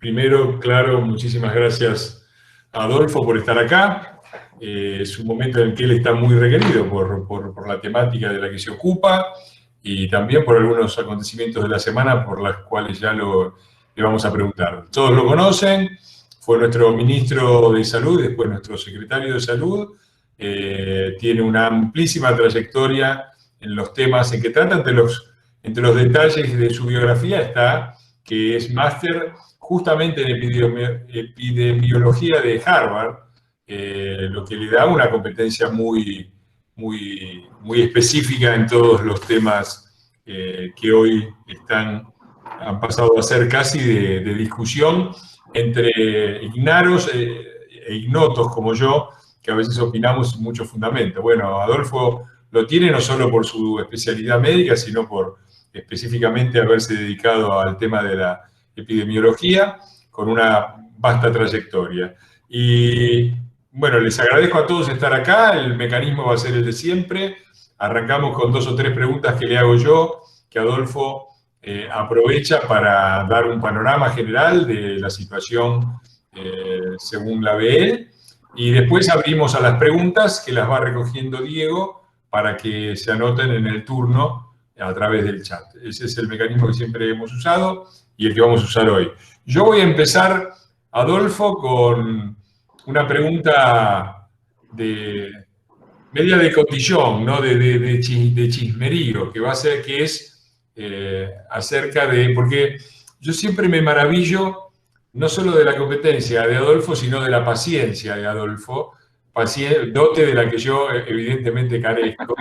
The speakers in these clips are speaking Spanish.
Primero, claro, muchísimas gracias a Adolfo por estar acá. Es un momento en el que él está muy requerido por la temática de la que se ocupa y también por algunos acontecimientos de la semana por las cuales ya le vamos a preguntar. Todos lo conocen, fue nuestro ministro de Salud, después nuestro secretario de Salud. Tiene una amplísima trayectoria en los temas en que trata. Entre los detalles de su biografía está que es máster justamente en epidemiología de Harvard, lo que le da una competencia muy específica en todos los temas que hoy han pasado a ser casi de discusión entre ignaros e ignotos como yo, que a veces opinamos sin mucho fundamento. Bueno, Adolfo lo tiene no solo por su especialidad médica, sino por específicamente haberse dedicado al tema de la epidemiología con una vasta trayectoria. Y bueno, les agradezco a todos estar acá, el mecanismo va a ser el de siempre. Arrancamos con 2 o 3 preguntas que le hago yo, que Adolfo aprovecha para dar un panorama general de la situación según la ve él. Y después abrimos a las preguntas que las va recogiendo Diego para que se anoten en el turno a través del chat. Ese es el mecanismo que siempre hemos usado y el que vamos a usar hoy. Yo voy a empezar, Adolfo, con una pregunta media de cotillón, ¿no? de chismerío, que va a ser que es acerca de, porque yo siempre me maravillo no solo de la competencia de Adolfo, sino de la paciencia de Adolfo, dote de la que yo evidentemente carezco.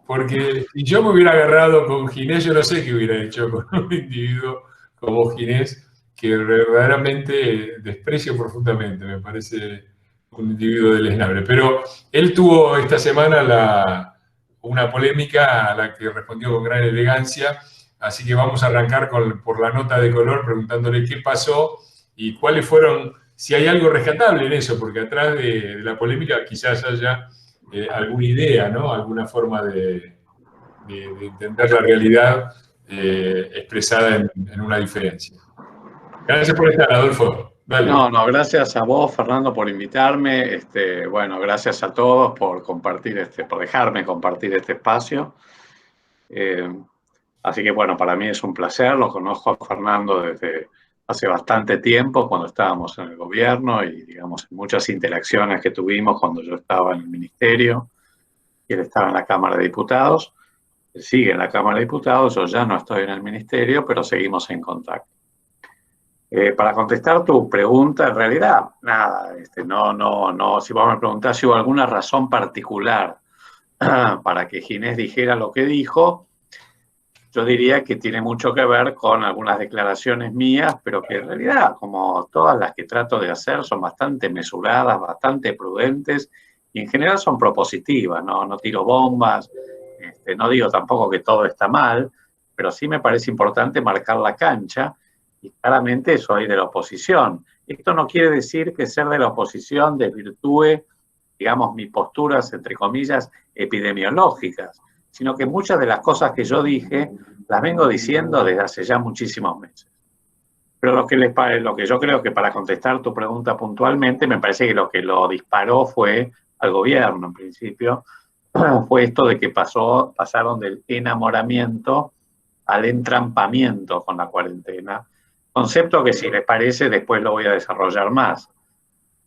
Porque si yo me hubiera agarrado con Ginés, yo no sé qué hubiera hecho con un individuo como Ginés, que verdaderamente desprecio profundamente, me parece un individuo deleznable. Pero él tuvo esta semana una polémica a la que respondió con gran elegancia, así que vamos a arrancar por la nota de color preguntándole qué pasó y cuáles fueron, si hay algo rescatable en eso, porque atrás de la polémica quizás haya alguna idea, ¿no? Alguna forma de entender la realidad expresada en una diferencia. Gracias por estar, Adolfo. Dale. No, gracias a vos, Fernando, por invitarme. Bueno, gracias a todos por compartir por dejarme compartir este espacio. Así que bueno, para mí es un placer. Lo conozco a Fernando desde hace bastante tiempo, cuando estábamos en el gobierno y, digamos, en muchas interacciones que tuvimos cuando yo estaba en el ministerio y él estaba en la Cámara de Diputados. Él sigue en la Cámara de Diputados, yo ya no estoy en el ministerio, pero seguimos en contacto. Para contestar tu pregunta, en realidad, nada, no, si vos me preguntás si hubo alguna razón particular para que Ginés dijera lo que dijo, yo diría que tiene mucho que ver con algunas declaraciones mías, pero que en realidad, como todas las que trato de hacer, son bastante mesuradas, bastante prudentes y en general son propositivas, no tiro bombas, no digo tampoco que todo está mal, pero sí me parece importante marcar la cancha y claramente soy de la oposición. Esto no quiere decir que ser de la oposición desvirtúe, digamos, mis posturas, entre comillas, epidemiológicas, sino que muchas de las cosas que yo dije las vengo diciendo desde hace ya muchísimos meses. Pero lo que yo creo que, para contestar tu pregunta puntualmente, me parece que lo que lo disparó fue al gobierno, en principio, fue esto de que pasaron del enamoramiento al entrampamiento con la cuarentena, concepto que, si les parece, después lo voy a desarrollar más.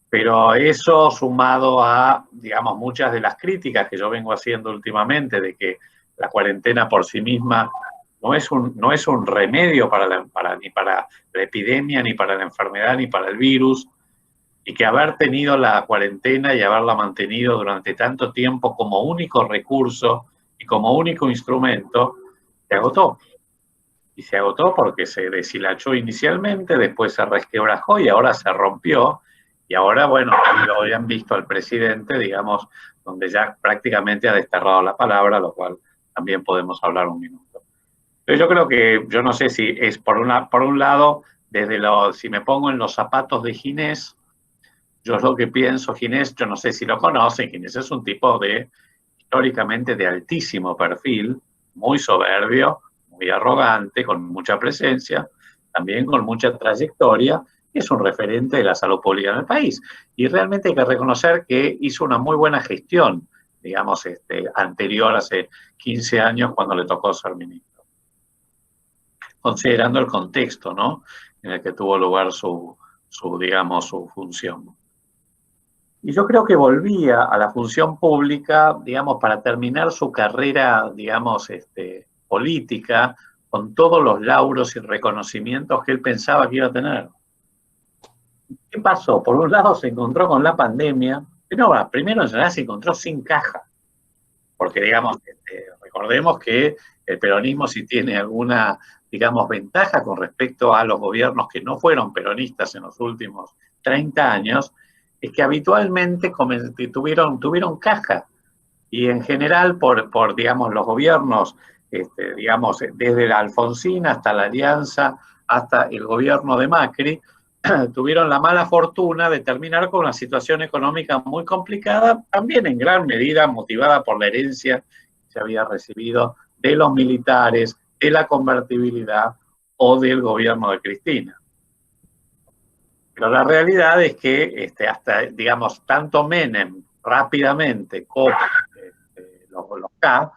Pero eso, sumado a, digamos, muchas de las críticas que yo vengo haciendo últimamente, de que la cuarentena por sí misma no es un remedio ni para la epidemia, ni para la enfermedad, ni para el virus, y que haber tenido la cuarentena y haberla mantenido durante tanto tiempo como único recurso y como único instrumento, se agotó. Y se agotó porque se deshilachó inicialmente, después se resquebrajó y ahora se rompió. Y ahora, bueno, lo habían visto al presidente, digamos, donde ya prácticamente ha desterrado la palabra, lo cual también podemos hablar un minuto. Pero yo creo que, yo no sé si es por un lado, si me pongo en los zapatos de Ginés, yo es lo que pienso. Ginés, yo no sé si lo conocen, Ginés es un tipo históricamente de altísimo perfil, muy soberbio, muy arrogante, con mucha presencia, también con mucha trayectoria, es un referente de la salud pública en el país. Y realmente hay que reconocer que hizo una muy buena gestión, digamos, anterior, hace 15 años, cuando le tocó ser ministro, considerando el contexto, ¿no?, en el que tuvo lugar digamos, su función. Y yo creo que volvía a la función pública, digamos, para terminar su carrera, digamos, política, con todos los lauros y reconocimientos que él pensaba que iba a tener. ¿Qué pasó? Por un lado se encontró con la pandemia, pero primero en general se encontró sin caja, porque, digamos, recordemos que el peronismo, si tiene alguna, digamos, ventaja con respecto a los gobiernos que no fueron peronistas en los últimos 30 años, es que habitualmente tuvieron caja. Y en general, por digamos, los gobiernos, digamos, desde la Alfonsina hasta la Alianza, hasta el gobierno de Macri, tuvieron la mala fortuna de terminar con una situación económica muy complicada, también en gran medida motivada por la herencia que se había recibido de los militares, de la convertibilidad o del gobierno de Cristina. Pero la realidad es que hasta, digamos, tanto Menem rápidamente como los K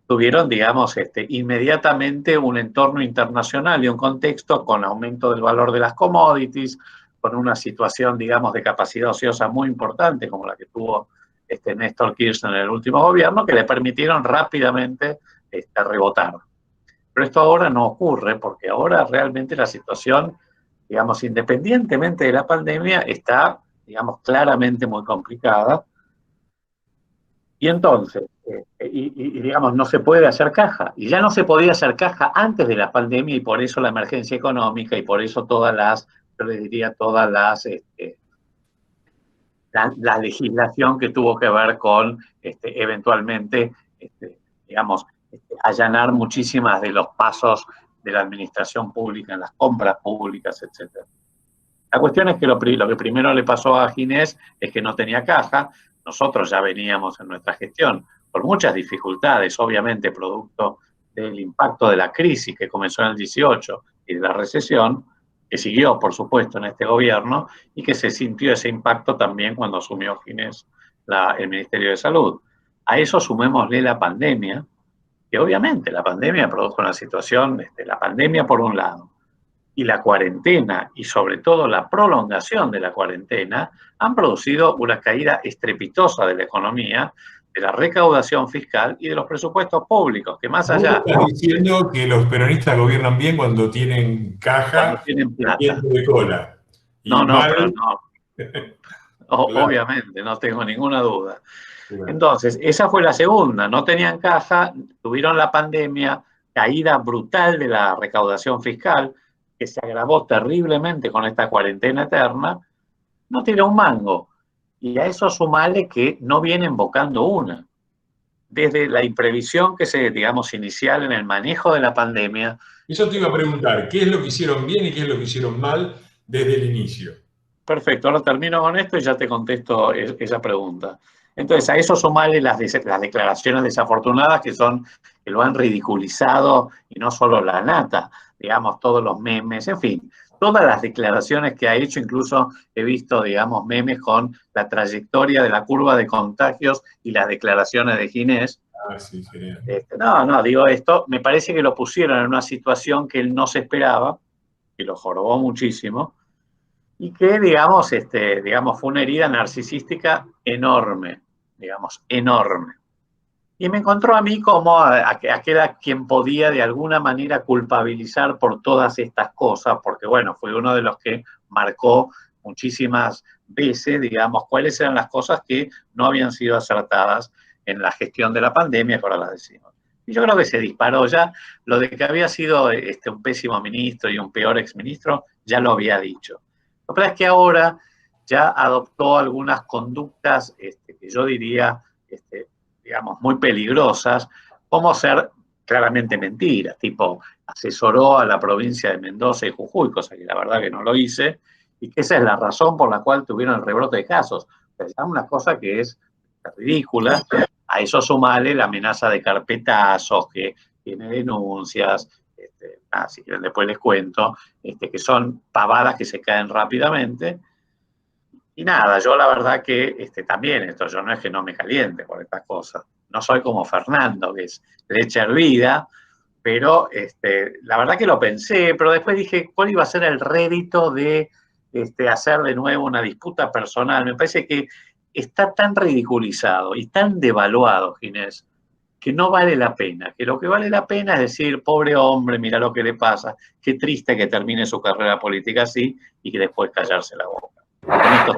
tuvieron, digamos, inmediatamente un entorno internacional y un contexto con aumento del valor de las commodities, con una situación, digamos, de capacidad ociosa muy importante, como la que tuvo Néstor Kirchner en el último gobierno, que le permitieron rápidamente rebotar. Pero esto ahora no ocurre, porque ahora realmente la situación, digamos, independientemente de la pandemia, está, digamos, claramente muy complicada. Y entonces, digamos, no se puede hacer caja. Y ya no se podía hacer caja antes de la pandemia, y por eso la emergencia económica, y por eso yo le diría, la legislación que tuvo que ver con, eventualmente, digamos, allanar muchísimas de los pasos de la administración pública en las compras públicas, etc. La cuestión es que lo que primero le pasó a Ginés es que no tenía caja. Nosotros ya veníamos en nuestra gestión por muchas dificultades, obviamente producto del impacto de la crisis que comenzó en el 18 y de la recesión, que siguió, por supuesto, en este gobierno, y que se sintió ese impacto también cuando asumió Ginés el Ministerio de Salud. A eso sumémosle la pandemia, que obviamente la pandemia produjo una situación, la pandemia por un lado, y la cuarentena, y sobre todo la prolongación de la cuarentena, han producido una caída estrepitosa de la economía, de la recaudación fiscal y de los presupuestos públicos, que más allá... ¿Vos estás diciendo que los peronistas gobiernan bien cuando tienen caja, cuando tienen plata. y de cola? No, mal... pero no. Claro. Obviamente, no tengo ninguna duda. Claro. Entonces, esa fue la segunda. No tenían caja, tuvieron la pandemia, caída brutal de la recaudación fiscal, que se agravó terriblemente con esta cuarentena eterna, no tiene un mango. Y a eso sumale que no viene invocando una. Desde la imprevisión que digamos, inicial en el manejo de la pandemia. Eso te iba a preguntar, ¿qué es lo que hicieron bien y qué es lo que hicieron mal desde el inicio? Perfecto, ahora termino con esto y ya te contesto esa pregunta. Entonces, a eso sumale las declaraciones desafortunadas que lo han ridiculizado, y no solo la nata, digamos, todos los memes, en fin, todas las declaraciones que ha hecho. Incluso he visto, digamos, memes con la trayectoria de la curva de contagios y las declaraciones de Ginés. Ah, sí, genial. Digo esto, me parece que lo pusieron en una situación que él no se esperaba, que lo jorobó muchísimo, y que, digamos, fue una herida narcisística enorme, digamos, enorme. Y me encontró a mí como aquel a quien podía de alguna manera culpabilizar por todas estas cosas, porque, bueno, fue uno de los que marcó muchísimas veces, digamos, cuáles eran las cosas que no habían sido acertadas en la gestión de la pandemia, que ahora las decimos. Y yo creo que se disparó ya. Lo de que había sido un pésimo ministro y un peor exministro, ya lo había dicho. Lo que pasa es que ahora ya adoptó algunas conductas que yo diría, digamos, muy peligrosas, como ser claramente mentiras, tipo asesoró a la provincia de Mendoza y Jujuy, cosa que la verdad que no lo hice, y que esa es la razón por la cual tuvieron el rebrote de casos. Es una cosa que es ridícula. A eso sumale la amenaza de carpetazos, que tiene denuncias, si quieren después les cuento, que son pavadas que se caen rápidamente. Y nada, yo la verdad que también yo no es que no me caliente por estas cosas. No soy como Fernando, que es leche hervida, pero la verdad que lo pensé, pero después dije, ¿cuál iba a ser el rédito de hacer de nuevo una disputa personal? Me parece que está tan ridiculizado y tan devaluado, Ginés, que no vale la pena, que lo que vale la pena es decir, pobre hombre, mira lo que le pasa, qué triste que termine su carrera política así y que después callarse la boca. Con esto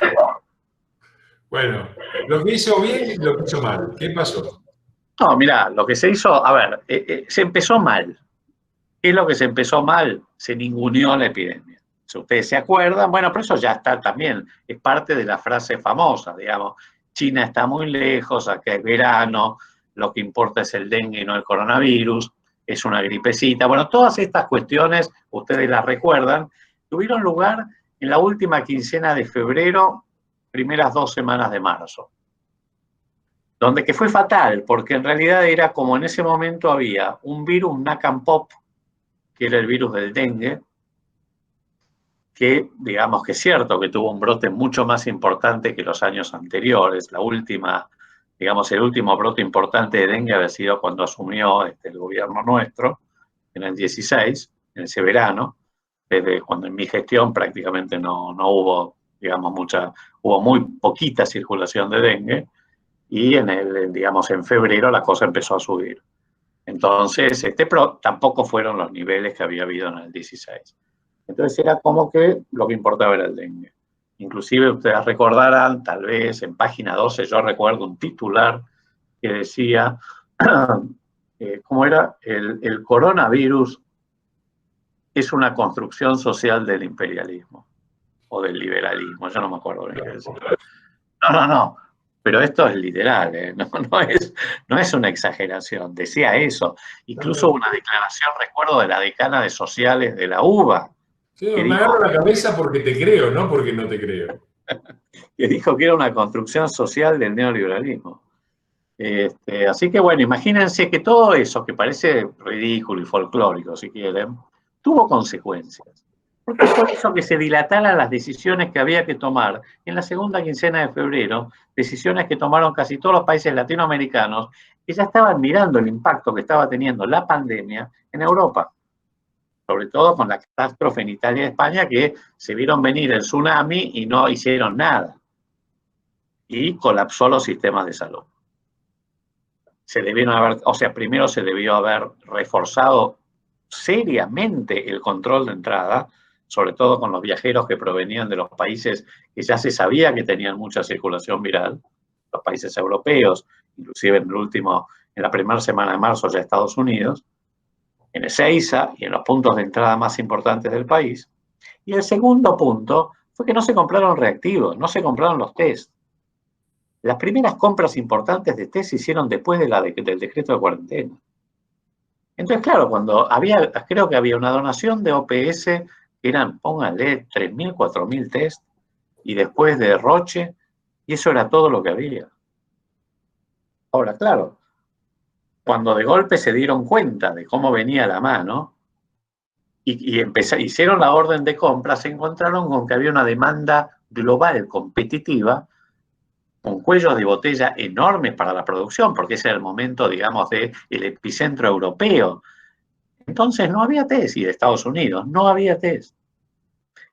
estamos. Bueno, lo que hizo bien y lo que hizo mal. ¿Qué pasó? No, mira, lo que se hizo, a ver, se empezó mal. ¿Qué es lo que se empezó mal? Se ninguneó la epidemia. Si ustedes se acuerdan, bueno, pero eso ya está también, es parte de la frase famosa, digamos, China está muy lejos, acá es verano, lo que importa es el dengue y no el coronavirus, es una gripecita. Bueno, todas estas cuestiones, ustedes las recuerdan, tuvieron lugar en la última quincena de febrero, primeras 2 semanas de marzo, donde que fue fatal, porque en realidad era como en ese momento había un virus, un NACAM-POP, que era el virus del dengue, que digamos que es cierto que tuvo un brote mucho más importante que los años anteriores. La última, digamos, el último brote importante de dengue había sido cuando asumió el gobierno nuestro, en el 16, en ese verano, desde cuando en mi gestión prácticamente no hubo, digamos, hubo muy poquita circulación de dengue, y digamos, en febrero la cosa empezó a subir. Entonces, pero tampoco fueron los niveles que había habido en el 16. Entonces era como que lo que importaba era el dengue. Inclusive ustedes recordarán, tal vez en página 12 yo recuerdo un titular que decía, ¿cómo era? El coronavirus es una construcción social del imperialismo o del liberalismo, yo no me acuerdo bien qué decía. No, pero esto es literal, no es una exageración, decía eso. Incluso una declaración, recuerdo, de la decana de sociales de la UBA, Sí, me agarro la cabeza porque te creo, no porque no te creo. que dijo que era una construcción social del neoliberalismo. Así que bueno, imagínense que todo eso, que parece ridículo y folclórico, si quieren, tuvo consecuencias. Porque eso hizo que se dilataran las decisiones que había que tomar en la segunda quincena de febrero, decisiones que tomaron casi todos los países latinoamericanos, que ya estaban mirando el impacto que estaba teniendo la pandemia en Europa. Sobre todo con la catástrofe en Italia y España, que se vieron venir el tsunami y no hicieron nada. Y colapsó los sistemas de salud. Primero se debió haber reforzado seriamente el control de entrada, sobre todo con los viajeros que provenían de los países que ya se sabía que tenían mucha circulación viral, los países europeos, inclusive en la primera semana de marzo ya Estados Unidos, en Ezeiza y en los puntos de entrada más importantes del país. Y el segundo punto fue que no se compraron reactivos, no se compraron los test. Las primeras compras importantes de test se hicieron después del decreto de cuarentena. Entonces, claro, creo que había una donación de OPS, que eran, pónganle, 3.000, 4.000 test, y después de Roche, y eso era todo lo que había. Ahora, claro, cuando de golpe se dieron cuenta de cómo venía la mano, hicieron la orden de compra, se encontraron con que había una demanda global competitiva, con cuellos de botella enormes para la producción, porque ese era el momento, digamos, del epicentro europeo. Entonces no había test, y de Estados Unidos no había test.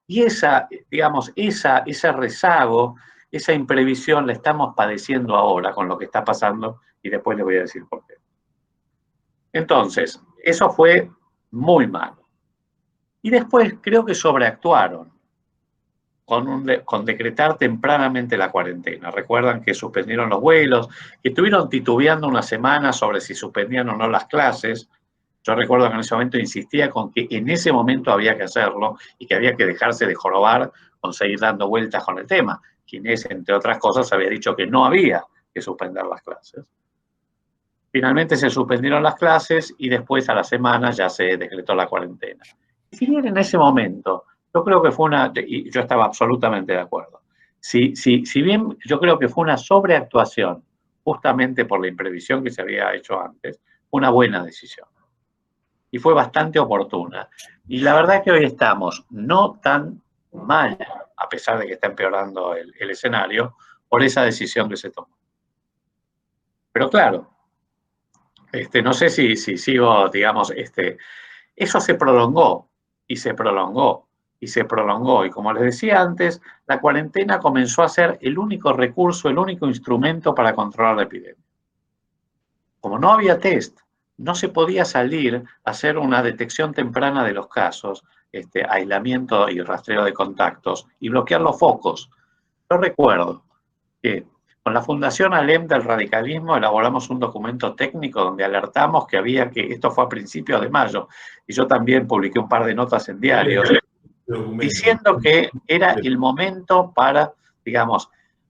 Y ese rezago, esa imprevisión la estamos padeciendo ahora con lo que está pasando, y después les voy a decir por qué. Entonces, eso fue muy malo. Y después creo que sobreactuaron con decretar tempranamente la cuarentena. Recuerdan que suspendieron los vuelos, que estuvieron titubeando una semana sobre si suspendían o no las clases. Yo recuerdo que en ese momento insistía con que en ese momento había que hacerlo y que había que dejarse de jorobar con seguir dando vueltas con el tema. Ginés, entre otras cosas, había dicho que no había que suspender las clases. Finalmente se suspendieron las clases y después a la semana ya se decretó la cuarentena. Y si bien en ese momento yo creo que y yo estaba absolutamente de acuerdo, si bien yo creo que fue una sobreactuación justamente por la imprevisión que se había hecho antes, una buena decisión. y fue bastante oportuna. Y la verdad es que hoy estamos no tan mal, a pesar de que está empeorando el escenario, por esa decisión que se tomó. Pero claro, no sé si sigo, digamos, eso se prolongó y se prolongó y se prolongó. Y como les decía antes, la cuarentena comenzó a ser el único recurso, el único instrumento para controlar la epidemia. Como no había test, no se podía salir a hacer una detección temprana de los casos, aislamiento y rastreo de contactos y bloquear los focos. Yo recuerdo que con la Fundación Alem del Radicalismo elaboramos un documento técnico donde alertamos que esto fue a principios de mayo, y yo también publiqué un par de notas en diarios, diciendo que era el momento para, digamos,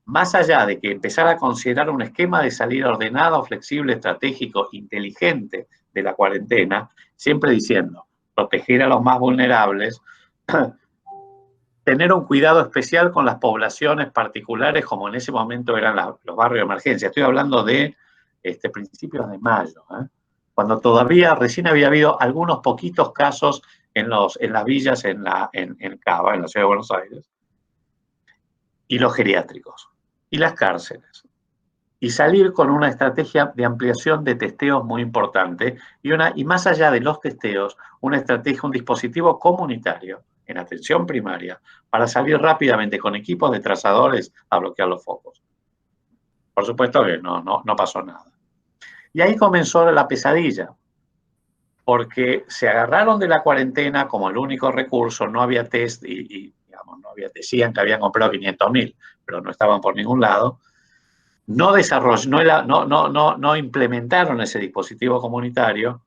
más allá de que empezara a considerar un esquema de salida ordenado, flexible, estratégico, inteligente de la cuarentena, siempre diciendo, proteger a los más vulnerables, tener un cuidado especial con las poblaciones particulares, como en ese momento eran los barrios de emergencia. Estoy hablando de principios de mayo, cuando todavía recién había habido algunos poquitos casos en las villas en Cava, en la ciudad de Buenos Aires, y los geriátricos, y las cárceles. Y salir con una estrategia de ampliación de testeos muy importante, y más allá de los testeos, una estrategia, un dispositivo comunitario en atención primaria, para salir rápidamente con equipos de trazadores a bloquear los focos. Por supuesto que no pasó nada. Y ahí comenzó la pesadilla, porque se agarraron de la cuarentena como el único recurso, no había test y digamos, decían que habían comprado 500.000, pero no estaban por ningún lado. No implementaron ese dispositivo comunitario,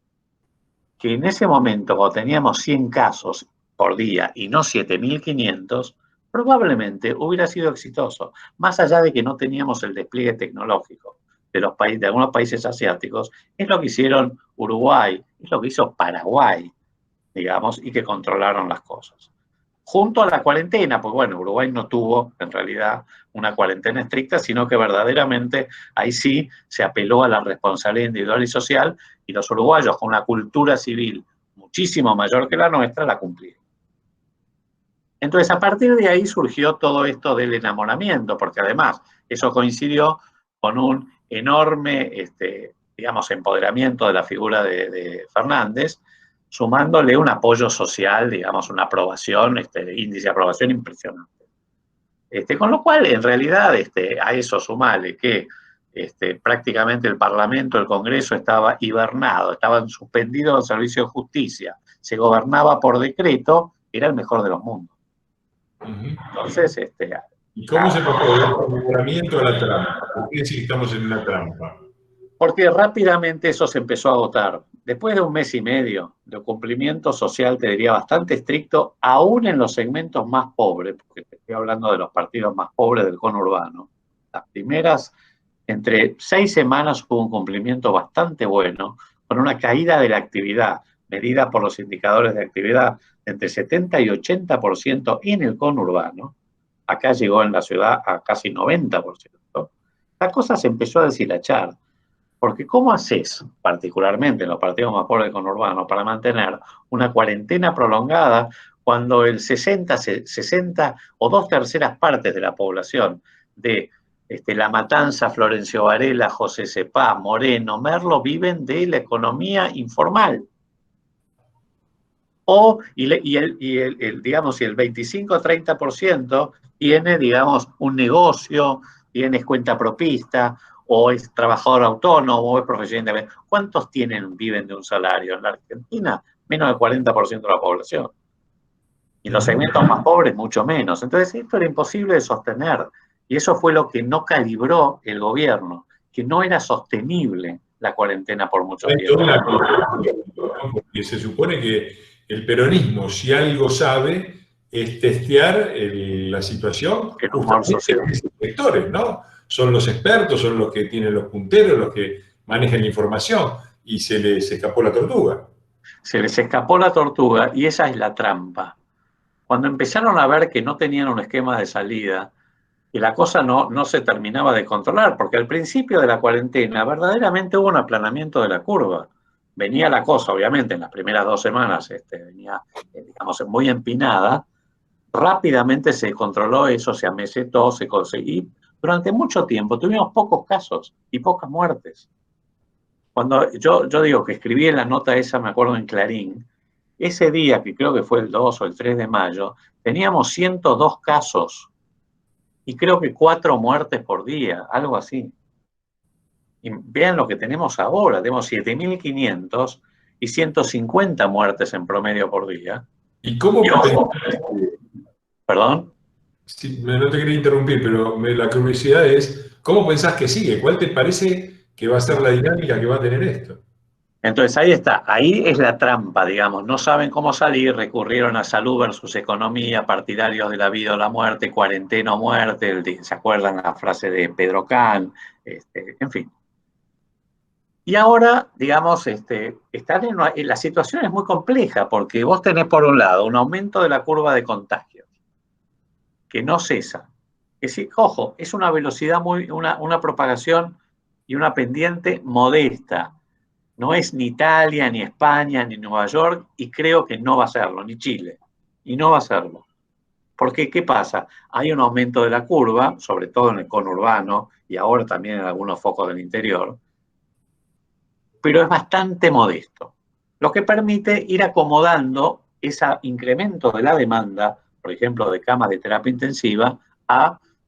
que en ese momento, cuando teníamos 100 casos por día y no 7.500, probablemente hubiera sido exitoso, más allá de que no teníamos el despliegue tecnológico de algunos países asiáticos. Es lo que hicieron Uruguay, es lo que hizo Paraguay, digamos, y que controlaron las cosas. Junto a la cuarentena, pues bueno, Uruguay no tuvo en realidad una cuarentena estricta, sino que verdaderamente ahí sí se apeló a la responsabilidad individual y social, y los uruguayos, con una cultura civil muchísimo mayor que la nuestra, la cumplieron. Entonces, a partir de ahí surgió todo esto del enamoramiento, porque además eso coincidió con un enorme, digamos, empoderamiento de la figura de Fernández, sumándole un apoyo social, digamos, una aprobación, índice de aprobación impresionante. Con lo cual, en realidad, a eso sumale que prácticamente el Parlamento, el Congreso estaba hibernado, estaban suspendidos los servicios de justicia, se gobernaba por decreto, era el mejor de los mundos. Entonces, ¿y cómo se pasó del enamoramiento a la trampa? ¿Por qué decir que estamos en una trampa? Porque rápidamente eso se empezó a agotar. Después de un mes y medio de cumplimiento social, te diría, bastante estricto, aún en los segmentos más pobres, porque te estoy hablando de los partidos más pobres del conurbano, las primeras, entre 6 semanas hubo un cumplimiento bastante bueno, con una caída de la actividad, medida por los indicadores de actividad, entre 70 y 80% en el conurbano. Acá llegó en la ciudad a casi 90%. La cosa se empezó a deshilachar. Porque ¿cómo haces, particularmente en los partidos más pobres del conurbano, para mantener una cuarentena prolongada cuando el 60 o 2/3 partes de la población de La Matanza, Florencio Varela, José Cepá, Moreno, Merlo viven de la economía informal? Digamos, si el 25-30% tiene, digamos, un negocio, tiene cuenta propista, o es trabajador autónomo, o es profesional independiente. ¿Cuántos viven de un salario? En la Argentina, menos del 40% de la población. Y en los segmentos más pobres, mucho menos. Entonces, esto era imposible de sostener. Y eso fue lo que no calibró el gobierno, que no era sostenible la cuarentena por mucho tiempo. Porque se supone que el peronismo, si algo sabe, es testear la situación. El humor social. Los sectores, ¿no? Son los expertos, son los que tienen los punteros, los que manejan la información, y se les escapó la tortuga. Se les escapó la tortuga, y esa es la trampa. Cuando empezaron a ver que no tenían un esquema de salida, y la cosa no se terminaba de controlar, porque al principio de la cuarentena verdaderamente hubo un aplanamiento de la curva. venía la cosa, obviamente, en las primeras 2 semanas venía, digamos, muy empinada, rápidamente se controló eso, se amesetó, se conseguí. Durante mucho tiempo tuvimos pocos casos y pocas muertes. Cuando yo digo que escribí en la nota esa, me acuerdo en Clarín, ese día, que creo que fue el 2 o el 3 de mayo, teníamos 102 casos y creo que 4 muertes por día, algo así. Y vean lo que tenemos ahora, tenemos 7.500 y 150 muertes en promedio por día. ¿Y cómo Y ojo, perdón. sí, no te quería interrumpir, pero la curiosidad es, ¿cómo pensás que sigue? ¿Cuál te parece que va a ser la dinámica que va a tener esto? Entonces ahí está, ahí es la trampa, digamos, no saben cómo salir, recurrieron a salud versus economía, partidarios de la vida o la muerte, cuarentena o muerte, ¿se acuerdan la frase de Pedro Can? En fin. Y ahora, digamos, están la situación es muy compleja porque vos tenés por un lado un aumento de la curva de contagios que no cesa. Es decir, ojo, es una velocidad una propagación y una pendiente modesta. No es ni Italia, ni España, ni Nueva York, y creo que no va a serlo, ni Chile. Y no va a serlo. Porque, ¿qué pasa? Hay un aumento de la curva, sobre todo en el conurbano y ahora también en algunos focos del interior, pero es bastante modesto, lo que permite ir acomodando ese incremento de la demanda, por ejemplo, de camas de terapia intensiva,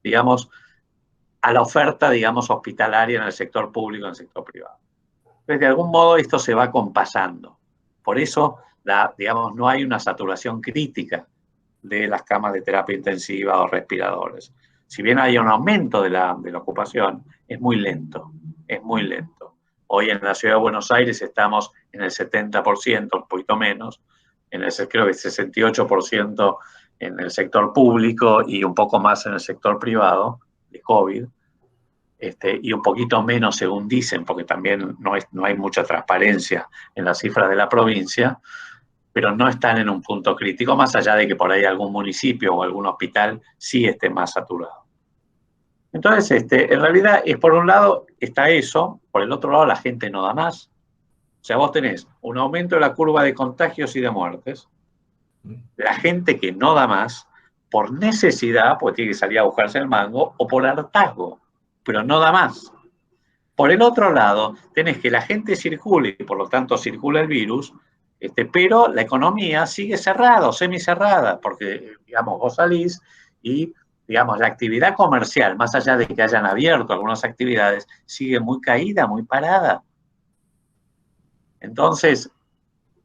digamos, a la oferta, digamos, hospitalaria en el sector público y en el sector privado. Entonces, de algún modo esto se va compasando. Por eso, digamos, no hay una saturación crítica de las camas de terapia intensiva o respiradores. Si bien hay un aumento de la ocupación, es muy lento, es muy lento. Hoy en la ciudad de Buenos Aires estamos en el 70%, un poquito menos, creo que el 68% en el sector público y un poco más en el sector privado de COVID. Y un poquito menos según dicen, porque también no hay mucha transparencia en las cifras de la provincia, pero no están en un punto crítico, más allá de que por ahí algún municipio o algún hospital sí esté más saturado. Entonces, en realidad, por un lado está eso, por el otro lado la gente no da más. O sea, vos tenés un aumento de la curva de contagios y de muertes, la gente que no da más, por necesidad, porque tiene que salir a buscarse el mango, o por hartazgo, pero no da más. Por el otro lado, tenés que la gente circule y por lo tanto circula el virus, pero la economía sigue cerrada o semicerrada, porque, digamos, vos salís y, digamos, la actividad comercial, más allá de que hayan abierto algunas actividades, sigue muy caída, muy parada. Entonces,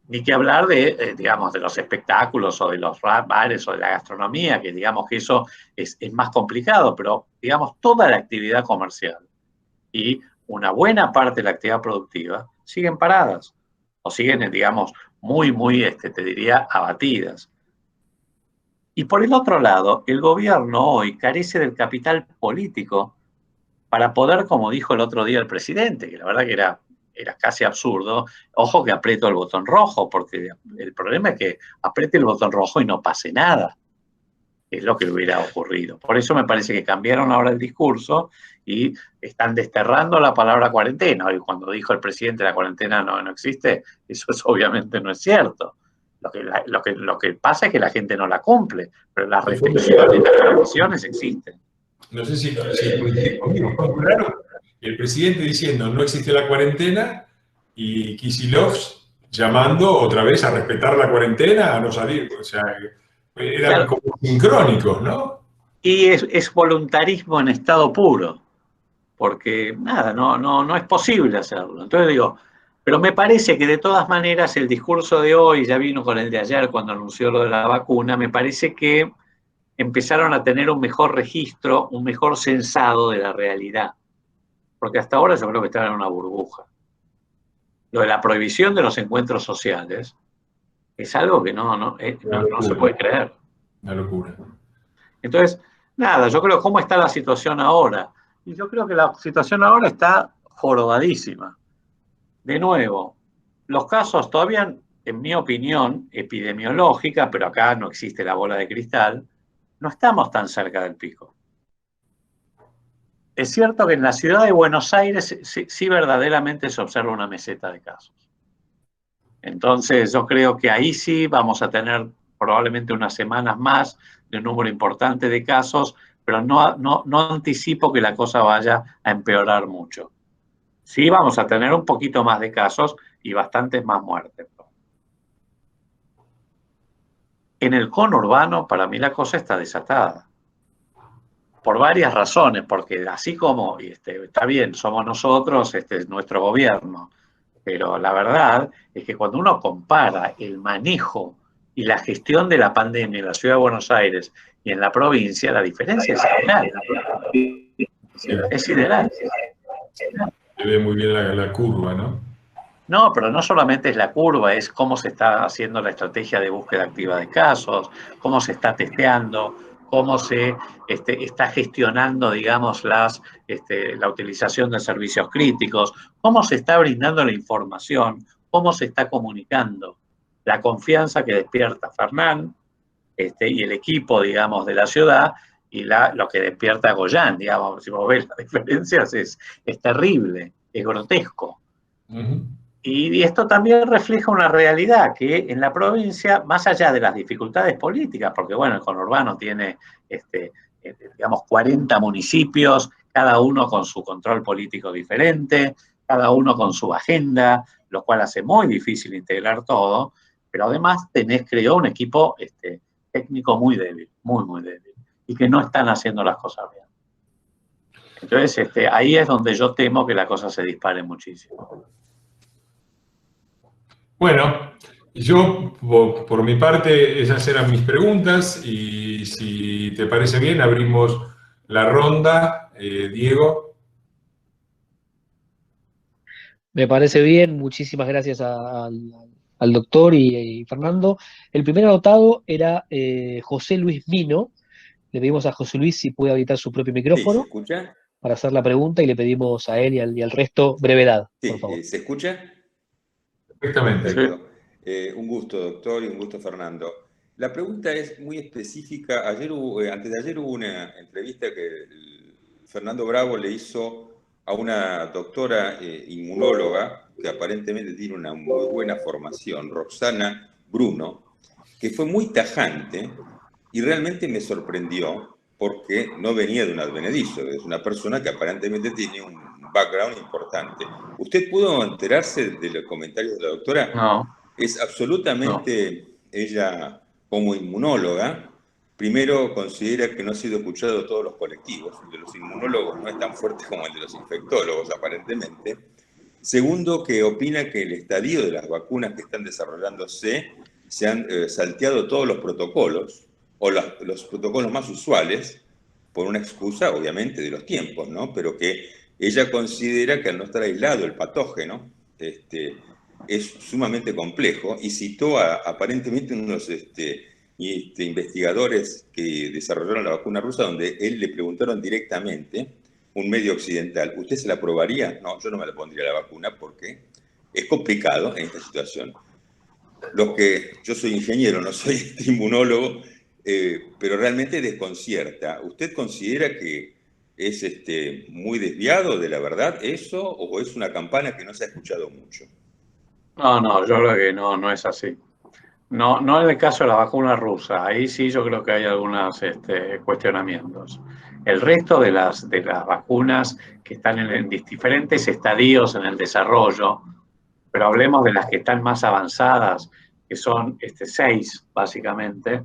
ni que hablar digamos, de los espectáculos o de los bares o de la gastronomía, que digamos que eso es más complicado, pero, digamos, toda la actividad comercial y una buena parte de la actividad productiva siguen paradas o siguen, digamos, muy, te diría, abatidas. Y por el otro lado, el gobierno hoy carece del capital político para poder, como dijo el otro día el presidente, que la verdad que era casi absurdo, ojo que aprieto el botón rojo, porque el problema es que apriete el botón rojo y no pase nada. Es lo que le hubiera ocurrido. Por eso me parece que cambiaron ahora el discurso y están desterrando la palabra cuarentena. Y cuando dijo el presidente la cuarentena no existe, eso obviamente no es cierto. Lo que pasa es que la gente no la cumple, pero las restricciones, las prohibiciones existen. No sé si coincidís conmigo, fue muy raro. El presidente diciendo no existe la cuarentena y Kicillof llamando otra vez a respetar la cuarentena, a no salir. O sea, eran Claro, como sincrónicos, ¿no? y es voluntarismo en estado puro, porque nada, no es posible hacerlo. Entonces digo, pero me parece que de todas maneras el discurso de hoy ya vino con el de ayer cuando anunció lo de la vacuna, me parece que empezaron a tener un mejor registro, un mejor censado de la realidad, porque hasta ahora yo creo que estaban en una burbuja. Lo de la prohibición de los encuentros sociales es algo que no se puede creer. Una locura. Entonces, nada, yo creo cómo está la situación ahora. Y yo creo que la situación ahora está jorobadísima. De nuevo, los casos todavía, en mi opinión, epidemiológica, pero acá no existe la bola de cristal, no estamos tan cerca del pico. Es cierto que en la ciudad de Buenos Aires sí verdaderamente se observa una meseta de casos. Entonces, yo creo que ahí sí vamos a tener probablemente unas semanas más de un número importante de casos, pero no anticipo que la cosa vaya a empeorar mucho. Sí vamos a tener un poquito más de casos y bastantes más muertes. En el conurbano, para mí la cosa está desatada. Por varias razones, porque así como, está bien, somos nosotros, es nuestro gobierno, pero la verdad es que cuando uno compara el manejo y la gestión de la pandemia en la ciudad de Buenos Aires y en la provincia, la diferencia es sideral. Sí, Es sideral. se ve muy bien la curva, ¿no? No, pero no solamente es la curva, es cómo se está haciendo la estrategia de búsqueda activa de casos, cómo se está testeando, cómo se está gestionando, digamos, la utilización de servicios críticos, cómo se está brindando la información, cómo se está comunicando, la confianza que despierta Fernán y el equipo, digamos, de la ciudad y lo que despierta Goyán, digamos, si vos ves las diferencias es terrible, es grotesco. Y esto también refleja una realidad que en la provincia, más allá de las dificultades políticas, porque bueno, el conurbano tiene, digamos, 40 municipios, cada uno con su control político diferente, cada uno con su agenda, lo cual hace muy difícil integrar todo, pero además creo, un equipo técnico muy débil, muy débil, y que no están haciendo las cosas bien. Entonces, ahí es donde yo temo que la cosa se dispare muchísimo. Bueno, yo por mi parte esas eran mis preguntas y si te parece bien abrimos la ronda, Diego. Me parece bien, muchísimas gracias al doctor y Fernando. El primer anotado era José Luis Mino. Le pedimos a José Luis si puede habilitar su propio Sí, ¿se micrófono escucha? para hacer la pregunta y le pedimos a él y al resto brevedad, por Sí, favor. ¿se escucha? Perfectamente. Perfecto. Un gusto, doctor, y un gusto, Fernando. La pregunta es muy específica. Antes de ayer hubo una entrevista que Fernando Bravo le hizo a una doctora inmunóloga que aparentemente tiene una muy buena formación, Roxana Bruno, que fue muy tajante y realmente me sorprendió porque no venía de un advenedizo, es una persona que aparentemente tiene un background importante. ¿Usted pudo enterarse de los comentarios de la doctora? No. Es absolutamente, ella como inmunóloga, primero considera que no ha sido escuchado de todos los colectivos, el de los inmunólogos no es tan fuerte como el de los infectólogos aparentemente. Segundo, que opina que el estadio de las vacunas que están desarrollándose se han salteado todos los protocolos, o los protocolos más usuales, por una excusa, obviamente, de los tiempos, ¿no? Pero que ella considera que al no estar aislado el patógeno, es sumamente complejo, y citó aparentemente unos investigadores que desarrollaron la vacuna rusa, donde él le preguntaron directamente, un medio occidental, ¿usted se la probaría? No, yo no me la pondría la vacuna porque es complicado en esta situación. Yo soy ingeniero, no soy inmunólogo, pero realmente desconcierta. ¿Usted considera que es muy desviado de la verdad eso, o es una campana que no se ha escuchado mucho? No, yo creo que no es así. No en el caso de la vacuna rusa, ahí sí yo creo que hay algunos cuestionamientos. El resto de las vacunas que están en diferentes estadios en el desarrollo, pero hablemos de las que están más avanzadas, que son 6 básicamente,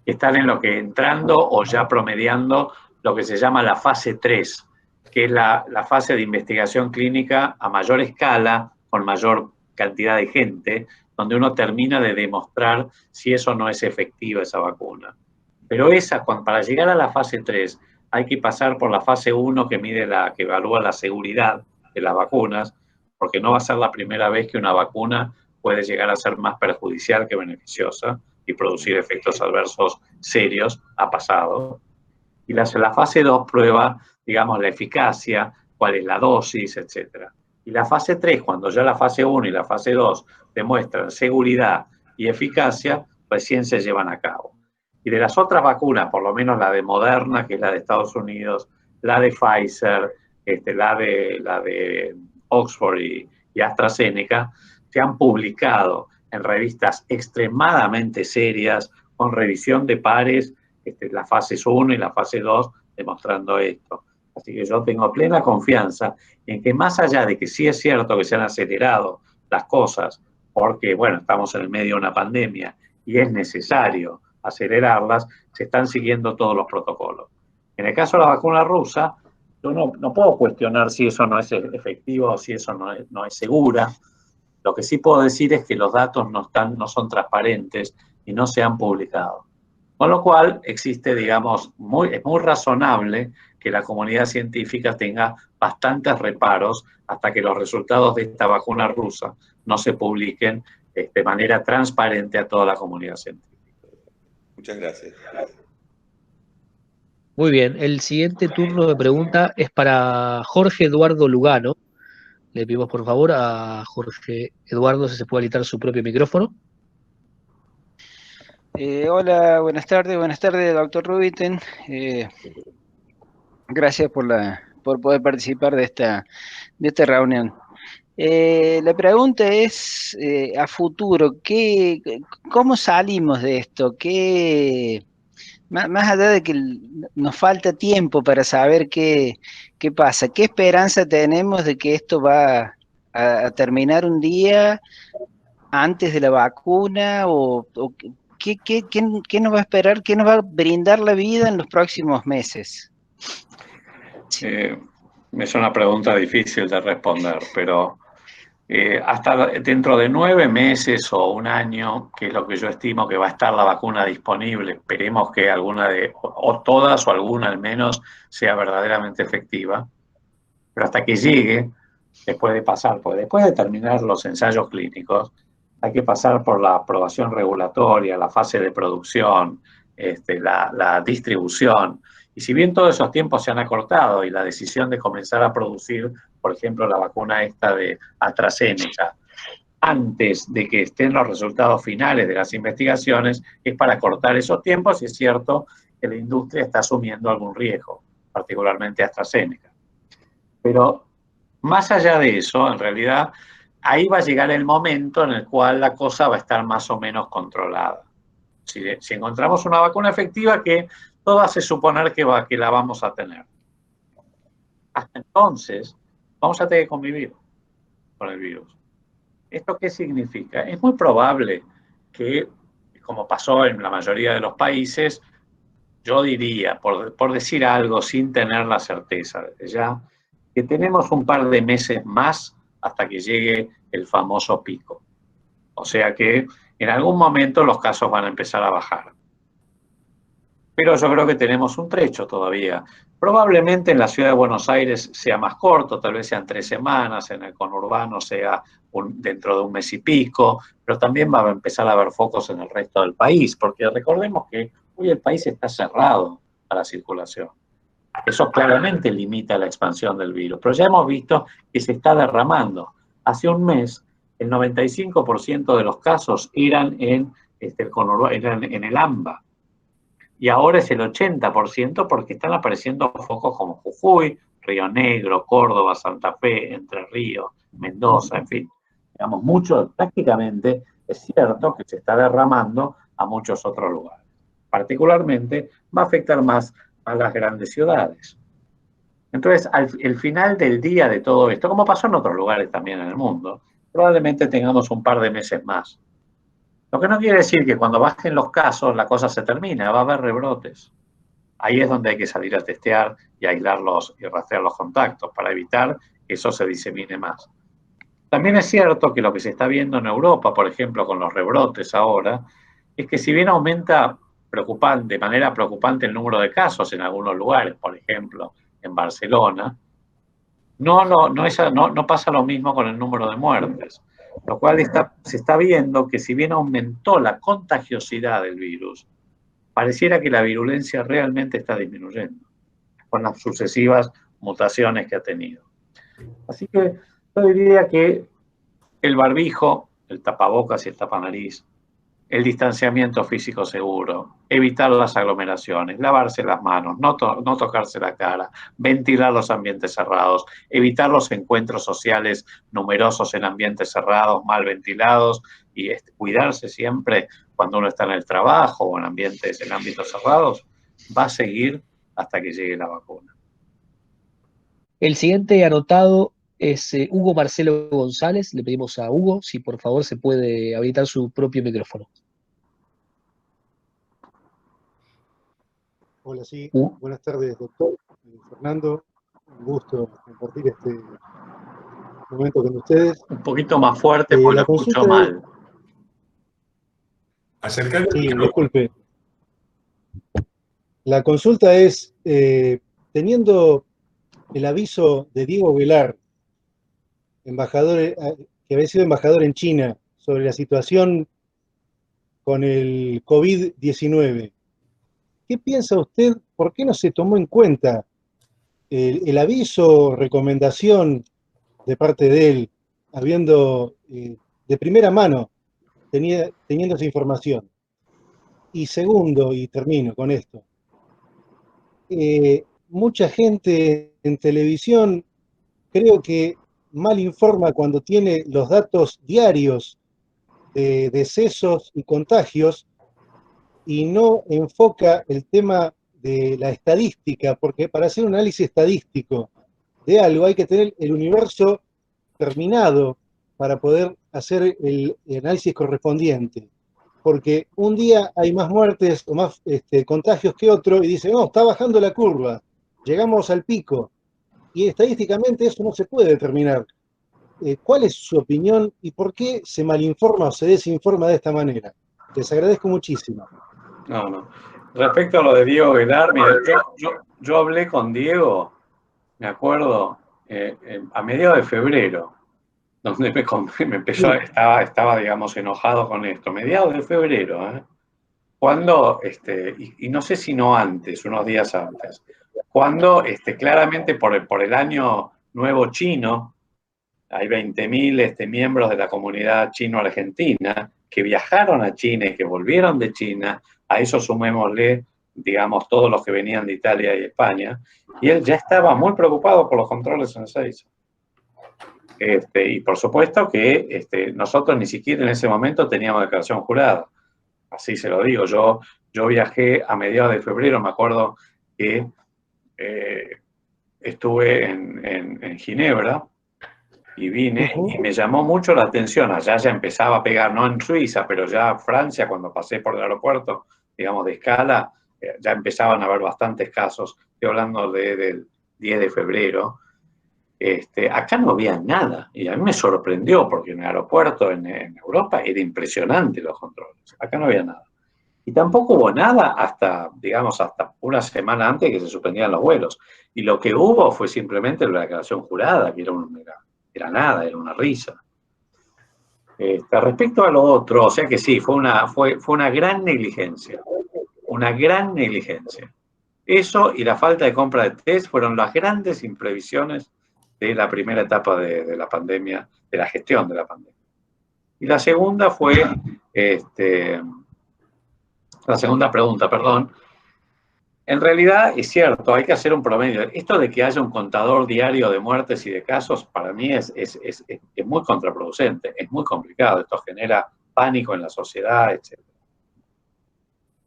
que están en lo que entrando o ya promediando lo que se llama la fase 3, que es la fase de investigación clínica a mayor escala, con mayor cantidad de gente, donde uno termina de demostrar si eso no es efectiva, esa vacuna. Pero para llegar a la fase 3, hay que pasar por la fase 1 que que evalúa la seguridad de las vacunas, porque no va a ser la primera vez que una vacuna puede llegar a ser más perjudicial que beneficiosa y producir efectos adversos serios. Ha pasado. Y la fase 2 prueba, digamos, la eficacia, cuál es la dosis, etc. Y la fase 3, cuando ya la fase 1 y la fase 2 demuestran seguridad y eficacia, recién se llevan a cabo. Y de las otras vacunas, por lo menos la de Moderna, que es la de Estados Unidos, la de Pfizer, la de Oxford y AstraZeneca, se han publicado en revistas extremadamente serias, con revisión de pares, la fase 1 y la fase 2, demostrando esto. Así que yo tengo plena confianza en que, más allá de que sí es cierto que se han acelerado las cosas, porque, bueno, estamos en el medio de una pandemia y es necesario acelerarlas, se están siguiendo todos los protocolos. En el caso de la vacuna rusa, yo no puedo cuestionar si eso no es efectivo o si eso no es segura. Lo que sí puedo decir es que los datos no son transparentes y no se han publicado. Con lo cual existe, digamos, es muy razonable que la comunidad científica tenga bastantes reparos hasta que los resultados de esta vacuna rusa no se publiquen de manera transparente a toda la comunidad científica. Muchas gracias. Muy bien, el siguiente turno de pregunta es para Jorge Eduardo Lugano. Le pedimos por favor a Jorge Eduardo si se puede habilitar su propio micrófono. Hola, buenas tardes, doctor Rubinstein. Gracias por poder participar de esta reunión. La pregunta es a futuro, ¿cómo salimos de esto? Más allá de que nos falta tiempo para saber qué pasa, ¿qué esperanza tenemos de que esto va a terminar un día antes de la vacuna? ¿Qué nos va a esperar? ¿Qué nos va a brindar la vida en los próximos meses? Es una pregunta difícil de responder, pero hasta dentro de 9 meses o un año, que es lo que yo estimo que va a estar la vacuna disponible, esperemos que alguna o todas o alguna al menos sea verdaderamente efectiva, pero hasta que llegue, después de terminar los ensayos clínicos, hay que pasar por la aprobación regulatoria, la fase de producción, la distribución. Y si bien todos esos tiempos se han acortado y la decisión de comenzar a producir, por ejemplo, la vacuna esta de AstraZeneca, antes de que estén los resultados finales de las investigaciones, es para acortar esos tiempos, y es cierto que la industria está asumiendo algún riesgo, particularmente AstraZeneca. Pero más allá de eso, en realidad, ahí va a llegar el momento en el cual la cosa va a estar más o menos controlada. Si encontramos una vacuna efectiva, que todo hace suponer que la vamos a tener. Hasta entonces, vamos a tener que convivir con el virus. ¿Esto qué significa? Es muy probable que, como pasó en la mayoría de los países, yo diría, por decir algo sin tener la certeza desde ya, que tenemos un par de meses más hasta que llegue el famoso pico. O sea que en algún momento los casos van a empezar a bajar. Pero yo creo que tenemos un trecho todavía. Probablemente en la ciudad de Buenos Aires sea más corto, tal vez sean 3 semanas, en el conurbano sea dentro de un mes y pico, pero también va a empezar a haber focos en el resto del país, porque recordemos que hoy el país está cerrado a la circulación. Eso claramente limita la expansión del virus, pero ya hemos visto que se está derramando. Hace un mes, el 95% de los casos eran en el AMBA, y ahora es el 80% porque están apareciendo focos como Jujuy, Río Negro, Córdoba, Santa Fe, Entre Ríos, Mendoza, en fin. Digamos, prácticamente es cierto que se está derramando a muchos otros lugares. Particularmente va a afectar más a las grandes ciudades. Entonces, el final del día de todo esto, como pasó en otros lugares también en el mundo, probablemente tengamos un par de meses más. Lo que no quiere decir que cuando bajen los casos la cosa se termina, va a haber rebrotes. Ahí es donde hay que salir a testear y aislarlos y rastrear los contactos para evitar que eso se disemine más. También es cierto que lo que se está viendo en Europa, por ejemplo, con los rebrotes ahora, es que si bien aumenta de manera preocupante el número de casos en algunos lugares, por ejemplo, en Barcelona, no pasa lo mismo con el número de muertes. Lo cual se está viendo que si bien aumentó la contagiosidad del virus, pareciera que la virulencia realmente está disminuyendo con las sucesivas mutaciones que ha tenido. Así que yo diría que el barbijo, el tapabocas y el tapanariz el distanciamiento físico seguro, evitar las aglomeraciones, lavarse las manos, no tocarse la cara, ventilar los ambientes cerrados, evitar los encuentros sociales numerosos en ambientes cerrados, mal ventilados, y cuidarse siempre cuando uno está en el trabajo o en ámbitos cerrados, va a seguir hasta que llegue la vacuna. El siguiente anotado es Hugo Marcelo González. Le pedimos a Hugo si por favor se puede habilitar su propio micrófono. Hola, sí. Buenas tardes, doctor. Fernando, un gusto compartir este momento con ustedes. Un poquito más fuerte porque lo escucho mal. Acercate. Sí, disculpe. La consulta es, teniendo el aviso de Diego Velar, embajador, que había sido embajador en China, sobre la situación con el COVID-19, ¿qué piensa usted? ¿Por qué no se tomó en cuenta el aviso, recomendación de parte de él, habiendo de primera mano, teniendo esa información? Y segundo, y termino con esto, mucha gente en televisión creo que mal informa cuando tiene los datos diarios de decesos y contagios y no enfoca el tema de la estadística, porque para hacer un análisis estadístico de algo hay que tener el universo terminado para poder hacer el análisis correspondiente. Porque un día hay más muertes o más contagios que otro y dice, no, está bajando la curva, llegamos al pico. Y estadísticamente eso no se puede determinar. ¿Cuál es su opinión y por qué se malinforma o se desinforma de esta manera? Les agradezco muchísimo. No. Respecto a lo de Diego Velar, mira, yo hablé con Diego, me acuerdo, a mediados de febrero, donde me empezó, estaba, digamos, enojado con esto. Mediados de febrero, cuando, y no sé si no antes, unos días antes, cuando claramente por el año nuevo chino, hay 20.000 miembros de la comunidad chino-argentina que viajaron a China y que volvieron de China. A eso sumémosle, digamos, todos los que venían de Italia y España. Y él ya estaba muy preocupado por los controles en Ezeiza. Y por supuesto que nosotros ni siquiera en ese momento teníamos declaración jurada. Así se lo digo. Yo viajé a mediados de febrero, me acuerdo que estuve en Ginebra, y vine, y me llamó mucho la atención. Allá ya empezaba a pegar, no en Suiza, pero ya Francia, cuando pasé por el aeropuerto, digamos, de escala, ya empezaban a haber bastantes casos. Estoy hablando del 10 de febrero. Acá no había nada, y a mí me sorprendió, porque en el aeropuerto en Europa era impresionante los controles. Acá no había nada. Y tampoco hubo nada hasta una semana antes de que se suspendieran los vuelos. Y lo que hubo fue simplemente la declaración jurada, que era nada, era una risa. Respecto a lo otro, o sea que sí, fue una gran negligencia. Una gran negligencia. Eso y la falta de compra de test fueron las grandes imprevisiones de la primera etapa de la pandemia, de la gestión de la pandemia. Y la segunda fue, la segunda pregunta, perdón. En realidad es cierto, hay que hacer un promedio. Esto de que haya un contador diario de muertes y de casos, para mí es muy contraproducente, es muy complicado. Esto genera pánico en la sociedad, etc.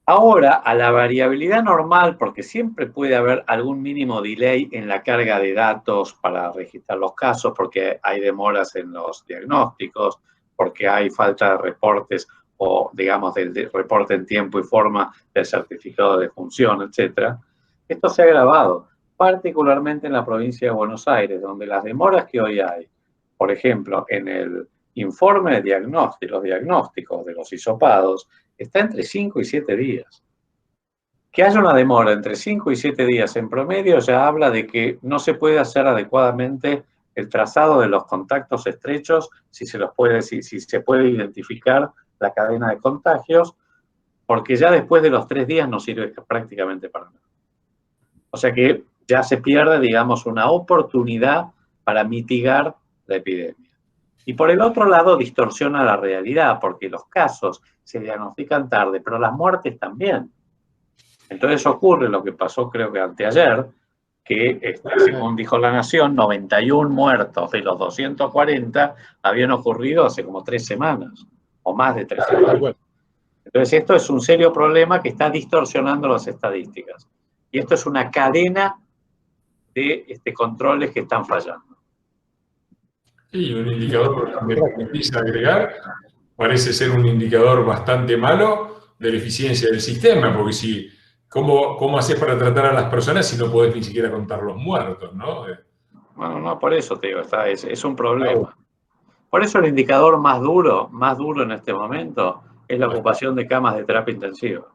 Ahora, a la variabilidad normal, porque siempre puede haber algún mínimo delay en la carga de datos para registrar los casos, porque hay demoras en los diagnósticos, porque hay falta de reportes o, digamos, del reporte en tiempo y forma del certificado de función, etc. Esto se ha agravado, particularmente en la provincia de Buenos Aires, donde las demoras que hoy hay, por ejemplo, en el informe de diagnóstico, los diagnósticos de los hisopados, está entre 5 y 7 días. Que haya una demora entre 5 y 7 días en promedio ya habla de que no se puede hacer adecuadamente el trazado de los contactos estrechos, si se puede identificar la cadena de contagios, porque ya después de los 3 días no sirve prácticamente para nada. O sea que ya se pierde, digamos, una oportunidad para mitigar la epidemia. Y por el otro lado distorsiona la realidad, porque los casos se diagnostican tarde, pero las muertes también. Entonces ocurre lo que pasó creo que anteayer, que según dijo La Nación, 91 muertos de los 240 habían ocurrido hace como 3 semanas, o más de 3 semanas. Entonces esto es un serio problema que está distorsionando las estadísticas. Y esto es una cadena de controles que están fallando. Y un indicador que me permitís agregar, parece ser un indicador bastante malo de la eficiencia del sistema, porque si, ¿cómo haces para tratar a las personas si no podés ni siquiera contar los muertos, ¿no? Bueno, no, por eso te digo, es un problema. Por eso el indicador más duro en este momento es la ocupación de camas de terapia intensiva.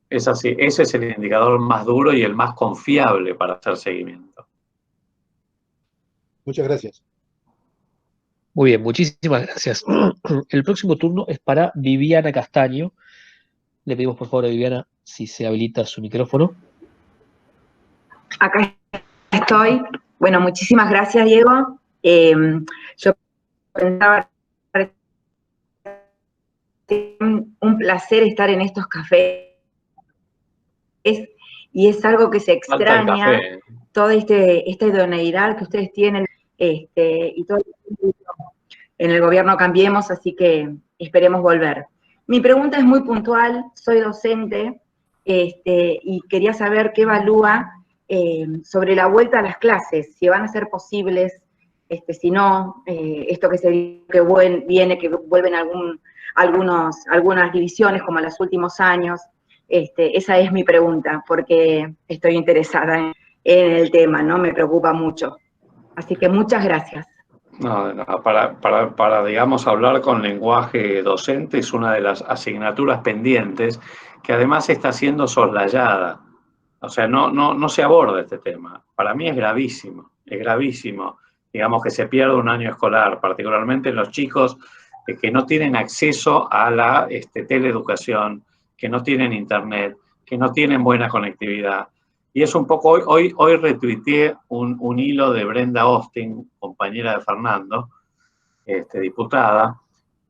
Es así, ese es el indicador más duro y el más confiable para hacer seguimiento. Muchas gracias. Muy bien, muchísimas gracias. El próximo turno es para Viviana Castaño. Le pedimos por favor a Viviana si se habilita su micrófono. Acá estoy. Bueno, muchísimas gracias, Diego. Yo pensaba, un placer estar en estos cafés y es algo que se extraña, toda esta idoneidad que ustedes tienen y todo en el gobierno Cambiemos, así que esperemos volver. Mi pregunta es muy puntual, soy docente y quería saber qué evalúa sobre la vuelta a las clases, si van a ser posibles, si no, esto que viene, que vuelven algunas divisiones como en los últimos años. Esa es mi pregunta, porque estoy interesada en el tema, ¿no? Me preocupa mucho. Así que muchas gracias. No, para, digamos, hablar con lenguaje docente es una de las asignaturas pendientes que además está siendo soslayada. O sea, no se aborda este tema. Para mí es gravísimo, digamos, que se pierda un año escolar, particularmente los chicos que no tienen acceso a la teleeducación, que no tienen internet, que no tienen buena conectividad. Y es un poco, hoy retuiteé un hilo de Brenda Austin, compañera de Fernando, diputada,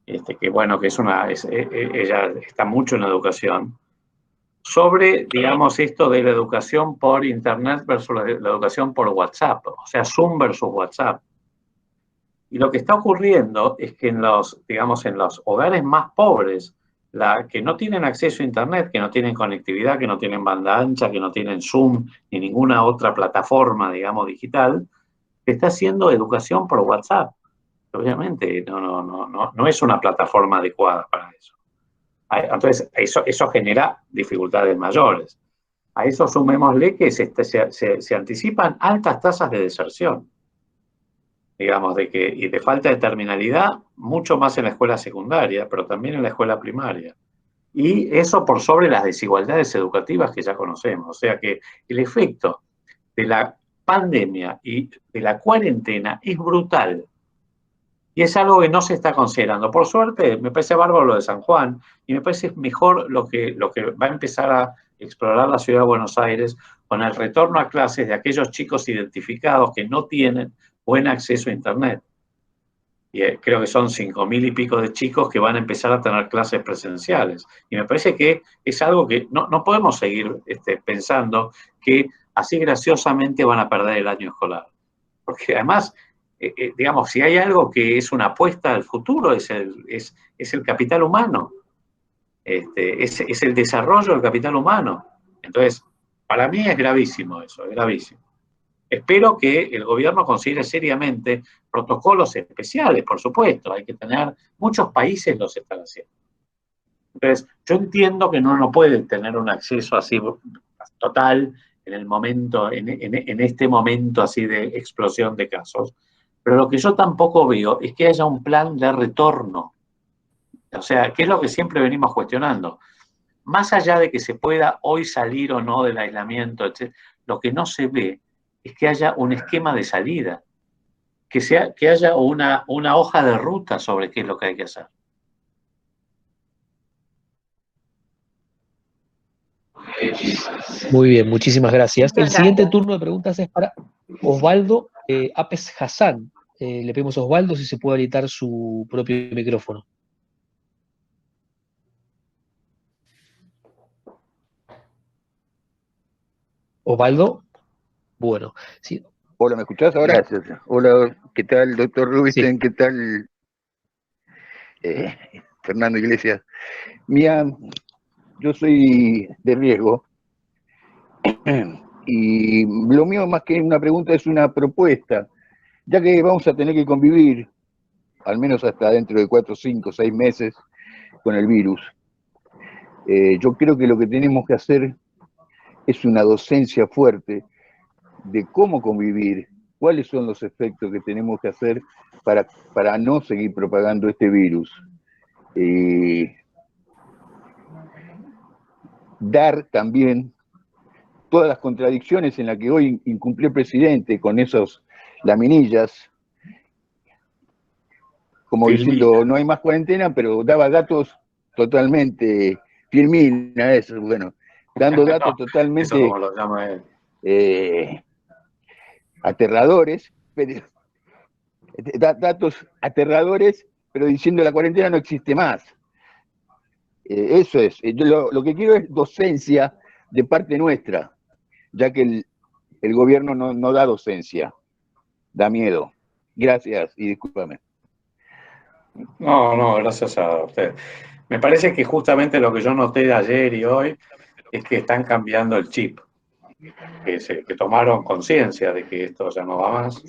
que bueno, que ella está mucho en la educación, sobre, digamos, esto de la educación por internet versus la educación por WhatsApp, o sea, Zoom versus WhatsApp. Y lo que está ocurriendo es que en los hogares más pobres, que no tienen acceso a internet, que no tienen conectividad, que no tienen banda ancha, que no tienen Zoom, ni ninguna otra plataforma, digamos, digital, se está haciendo educación por WhatsApp. Obviamente no es una plataforma adecuada para eso. Entonces, eso genera dificultades mayores. A eso sumémosle que se anticipan altas tasas de deserción, digamos, y de falta de terminalidad, mucho más en la escuela secundaria, pero también en la escuela primaria. Y eso por sobre las desigualdades educativas que ya conocemos. O sea que el efecto de la pandemia y de la cuarentena es brutal. Y es algo que no se está considerando. Por suerte, me parece bárbaro lo de San Juan, y me parece mejor lo que va a empezar a explorar la ciudad de Buenos Aires con el retorno a clases de aquellos chicos identificados que no tienen buen acceso a Internet. Y creo que son 5.000 y pico de chicos que van a empezar a tener clases presenciales. Y me parece que es algo que no podemos seguir pensando que así graciosamente van a perder el año escolar. Porque además, digamos, si hay algo que es una apuesta al futuro, es el capital humano. Es el desarrollo del capital humano. Entonces, para mí es gravísimo eso, es gravísimo. Espero que el gobierno considere seriamente protocolos especiales, por supuesto, hay que tener, muchos países los están haciendo. Entonces, yo entiendo que uno no puede tener un acceso así total en el momento, en este momento así de explosión de casos, pero lo que yo tampoco veo es que haya un plan de retorno. O sea, que es lo que siempre venimos cuestionando. Más allá de que se pueda hoy salir o no del aislamiento, etc., lo que no se ve es que haya un esquema de salida, que haya una hoja de ruta sobre qué es lo que hay que hacer. Muy bien, muchísimas gracias. Muchas El siguiente gracias. turno de preguntas es para Osvaldo Apes Hassan. Le pedimos a Osvaldo si se puede habilitar su propio micrófono. Osvaldo, bueno. Sí. Hola, ¿me escuchás ahora? Gracias. Hola, ¿qué tal, doctor Rubinstein? Sí. ¿Qué tal, Fernando Iglesias? Mira, yo soy de riesgo y lo mío más que una pregunta es una propuesta, ya que vamos a tener que convivir, al menos hasta dentro de 4, 5, 6 meses, con el virus. Yo creo que lo que tenemos que hacer es una docencia fuerte de cómo convivir, cuáles son los efectos que tenemos que hacer para no seguir propagando este virus. Dar también todas las contradicciones en las que hoy incumplió el presidente con esos laminillas, como diciendo no hay más cuarentena, pero daba datos totalmente, firmina eso, bueno, dando datos no, totalmente eso como lo llama él. Aterradores, pero, datos aterradores, pero diciendo la cuarentena no existe más. Eso es, lo que quiero es docencia de parte nuestra, ya que el gobierno no da docencia, da miedo. Gracias y discúlpame. No, gracias a usted. Me parece que justamente lo que yo noté ayer y hoy es que están cambiando el chip, que tomaron conciencia de que esto ya no va más.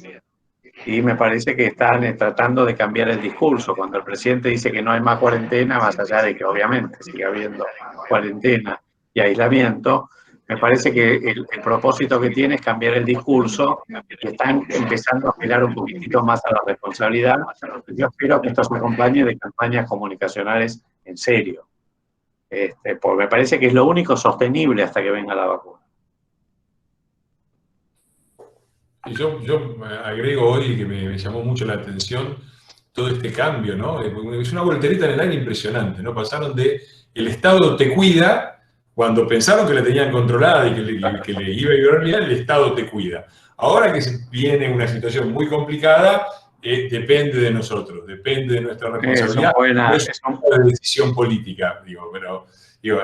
Y me parece que están tratando de cambiar el discurso. Cuando el presidente dice que no hay más cuarentena, más allá de que obviamente sigue habiendo cuarentena y aislamiento, me parece que el propósito que tiene es cambiar el discurso y están empezando a apelar un poquitito más a la responsabilidad. Yo espero que esto se acompañe de campañas comunicacionales en serio. Porque me parece que es lo único sostenible hasta que venga la vacuna. Yo agrego hoy que me llamó mucho la atención todo este cambio, ¿no? Es una voltereta en el aire impresionante, ¿no? Pasaron de el Estado te cuida, cuando pensaron que la tenían controlada y que le iba a ir bien, el Estado te cuida. Ahora que viene una situación muy complicada, depende de nosotros, depende de nuestra responsabilidad. Es una decisión política, digo, pero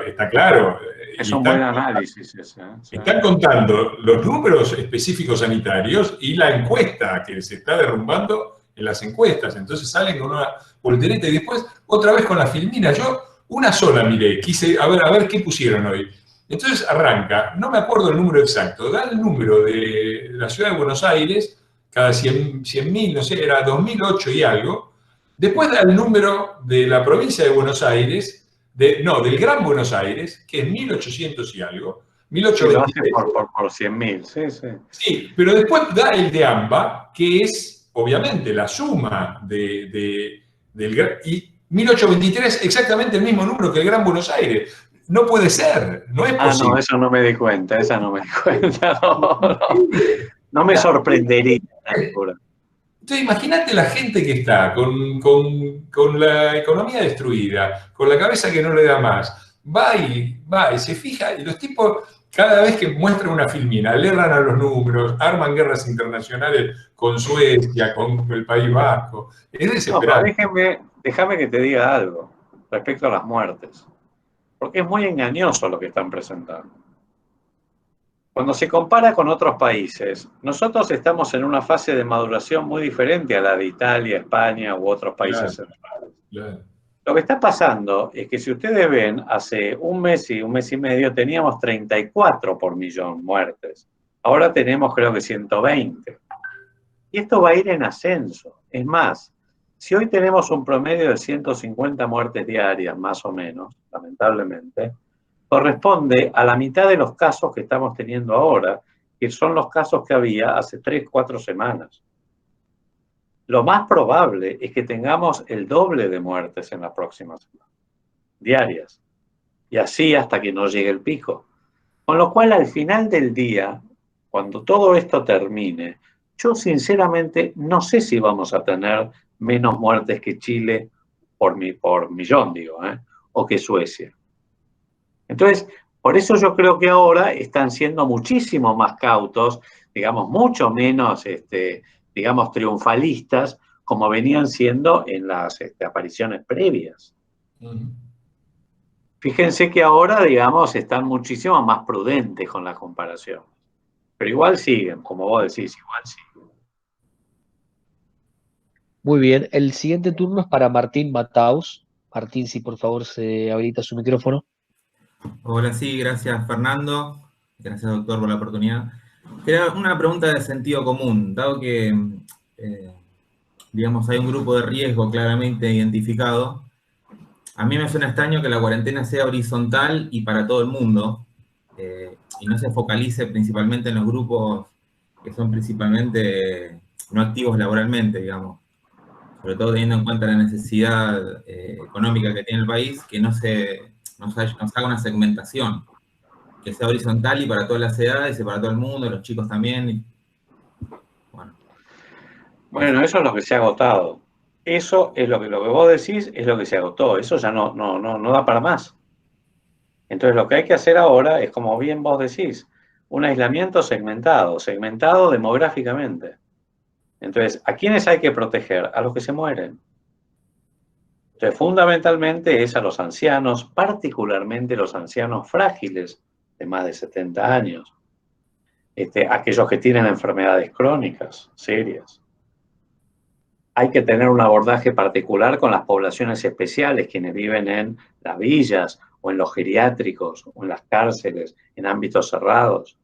está claro. Es un buen análisis ese. Están contando los números específicos sanitarios y la encuesta que se está derrumbando en las encuestas. Entonces salen con una voltereta y después otra vez con la filmina. Yo una sola miré, quise a ver qué pusieron hoy. Entonces arranca, no me acuerdo el número exacto, da el número de la ciudad de Buenos Aires, cada 100.000, no sé, era 2008 y algo. Después da el número de la provincia de Buenos Aires, del Gran Buenos Aires, que es 1800 y algo, 1823. Por 100.000, sí. Sí, pero después da el de AMBA, que es, obviamente, la suma del y 1823, exactamente el mismo número que el Gran Buenos Aires. No puede ser, no es posible. No, eso no me di cuenta, no me sorprendería. Entonces, imagínate la gente que está con la economía destruida, con la cabeza que no le da más, va y se fija, y los tipos, cada vez que muestran una filmina, le erran a los números, arman guerras internacionales con Suecia, con el País Vasco. Es desesperante. Déjame que te diga algo respecto a las muertes, porque es muy engañoso lo que están presentando. Cuando se compara con otros países, nosotros estamos en una fase de maduración muy diferente a la de Italia, España u otros países centrales. Claro. Lo que está pasando es que si ustedes ven, hace un mes y medio teníamos 34 por millón muertes. Ahora tenemos creo que 120. Y esto va a ir en ascenso. Es más, si hoy tenemos un promedio de 150 muertes diarias, más o menos, lamentablemente, corresponde a la mitad de los casos que estamos teniendo ahora, que son los casos que había hace 3, 4 semanas. Lo más probable es que tengamos el doble de muertes en la próxima semana, diarias, y así hasta que no llegue el pico. Con lo cual, al final del día, cuando todo esto termine, yo sinceramente no sé si vamos a tener menos muertes que Chile por millón, o que Suecia. Entonces, por eso yo creo que ahora están siendo muchísimo más cautos, digamos, mucho menos digamos, triunfalistas como venían siendo en las apariciones previas. Fíjense que ahora, digamos, están muchísimo más prudentes con la comparación. Pero igual siguen, como vos decís, igual siguen. Muy bien, el siguiente turno es para Martín Mataus. Martín, si por favor se habilita su micrófono. Hola, sí, gracias Fernando. Gracias, doctor, por la oportunidad. Era una pregunta de sentido común, dado que, digamos, hay un grupo de riesgo claramente identificado. A mí me suena extraño que la cuarentena sea horizontal y para todo el mundo, y no se focalice principalmente en los grupos que son principalmente no activos laboralmente, digamos. Sobre todo teniendo en cuenta la necesidad económica que tiene el país, que nos haga una segmentación, que sea horizontal y para todas las edades y para todo el mundo, los chicos también. Bueno, eso es lo que se ha agotado. Eso es lo que vos decís, es lo que se agotó. Eso ya no da para más. Entonces lo que hay que hacer ahora es, como bien vos decís, un aislamiento segmentado demográficamente. Entonces, ¿a quiénes hay que proteger? A los que se mueren. Entonces, fundamentalmente es a los ancianos, particularmente los ancianos frágiles de más de 70 años. Aquellos que tienen enfermedades crónicas, serias. Hay que tener un abordaje particular con las poblaciones especiales, quienes viven en las villas o en los geriátricos o en las cárceles, en ámbitos cerrados.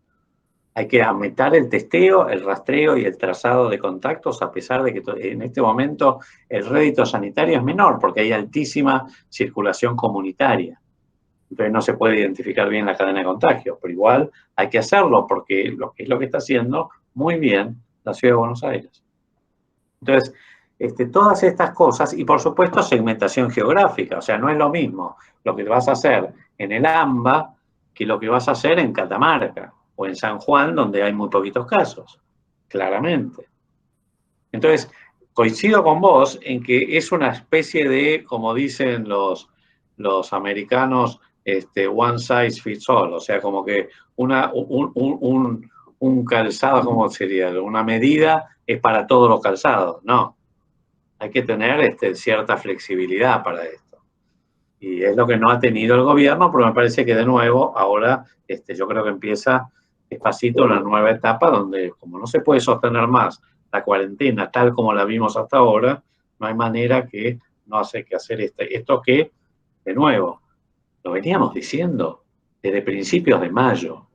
Hay que aumentar el testeo, el rastreo y el trazado de contactos, a pesar de que en este momento el rédito sanitario es menor, porque hay altísima circulación comunitaria. Entonces no se puede identificar bien la cadena de contagio, pero igual hay que hacerlo, porque es lo que está haciendo muy bien la Ciudad de Buenos Aires. Entonces, todas estas cosas, y por supuesto segmentación geográfica, o sea, no es lo mismo lo que vas a hacer en el AMBA que lo que vas a hacer en Catamarca o en San Juan, donde hay muy poquitos casos, claramente. Entonces, coincido con vos en que es una especie de, como dicen los americanos, one size fits all, o sea, como que un calzado, ¿cómo sería? Una medida es para todos los calzados, no. Hay que tener cierta flexibilidad para esto. Y es lo que no ha tenido el gobierno, pero me parece que de nuevo ahora yo creo que empieza despacito una nueva etapa donde, como no se puede sostener más la cuarentena tal como la vimos hasta ahora, no hay manera que no hace que hacer esto que, de nuevo, lo veníamos diciendo desde principios de mayo.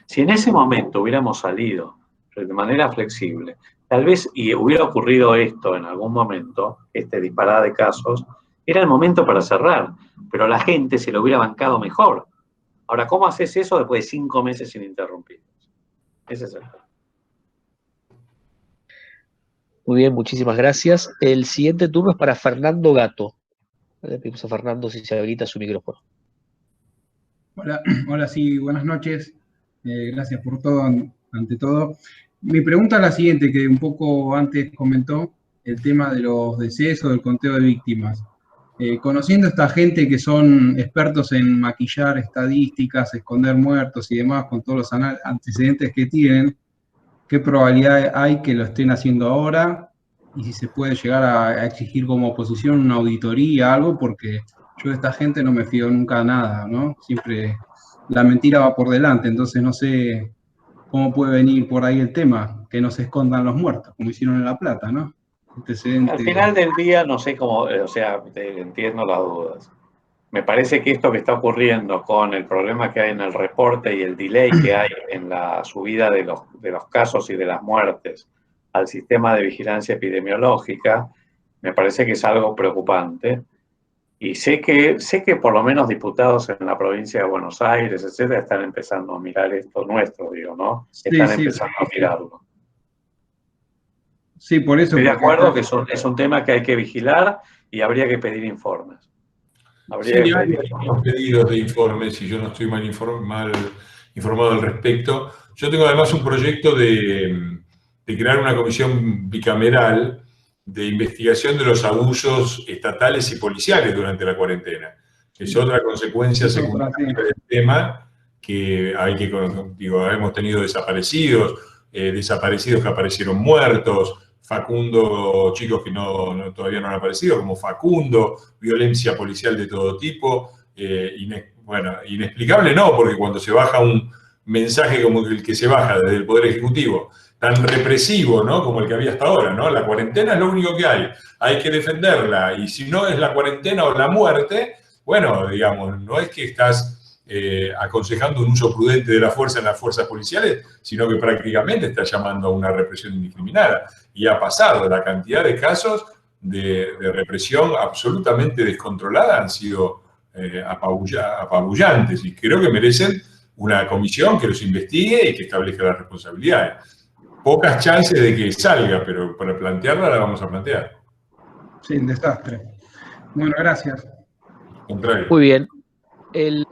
Si en ese momento hubiéramos salido de manera flexible, tal vez y hubiera ocurrido esto en algún momento, disparada de casos, era el momento para cerrar, pero la gente se lo hubiera bancado mejor. Ahora, ¿cómo haces eso después de 5 meses ininterrumpidos? Ese es el tema. Muy bien, muchísimas gracias. El siguiente turno es para Fernando Gato. Le pedimos a Fernando si se habilita su micrófono. Hola, sí, buenas noches. Gracias por todo, ante todo. Mi pregunta es la siguiente, que un poco antes comentó, el tema de los decesos, del conteo de víctimas. Conociendo a esta gente que son expertos en maquillar estadísticas, esconder muertos y demás, con todos los antecedentes que tienen, ¿qué probabilidad hay que lo estén haciendo ahora? Y si se puede llegar a exigir como oposición una auditoría, algo, porque yo de esta gente no me fío nunca nada, ¿no? Siempre la mentira va por delante, entonces no sé cómo puede venir por ahí el tema, que no se escondan los muertos, como hicieron en La Plata, ¿no? Al final del día, no sé cómo, o sea, entiendo las dudas. Me parece que esto que está ocurriendo con el problema que hay en el reporte y el delay que hay en la subida de los casos y de las muertes al sistema de vigilancia epidemiológica, me parece que es algo preocupante. Y sé que por lo menos diputados en la provincia de Buenos Aires, etcétera, están empezando a mirar esto nuestro, digo, ¿no? Están empezando a mirarlo. Sí, por eso. Estoy de acuerdo que es un tema que hay que vigilar y habría que pedir informes. Sí, hay pedidos de informes y yo no estoy mal informado al respecto. Yo tengo además un proyecto de crear una comisión bicameral de investigación de los abusos estatales y policiales durante la cuarentena, que es otra consecuencia secundaria del tema, que hemos tenido desaparecidos, desaparecidos que aparecieron muertos, Facundo, chicos que todavía no han aparecido, como Facundo, violencia policial de todo tipo. Bueno, inexplicable no, porque cuando se baja un mensaje como el que se baja desde el Poder Ejecutivo, tan represivo, ¿no?, como el que había hasta ahora, ¿no? La cuarentena es lo único que hay que defenderla, y si no es la cuarentena o la muerte, bueno, digamos, no es que estás aconsejando un uso prudente de la fuerza en las fuerzas policiales, sino que prácticamente está llamando a una represión indiscriminada. Y ha pasado, la cantidad de casos de represión absolutamente descontrolada han sido apabullantes, y creo que merecen una comisión que los investigue y que establezca las responsabilidades. Pocas chances de que salga, pero para plantearla la vamos a plantear. Sí, un desastre. Bueno, gracias. Contrario. Muy bien. El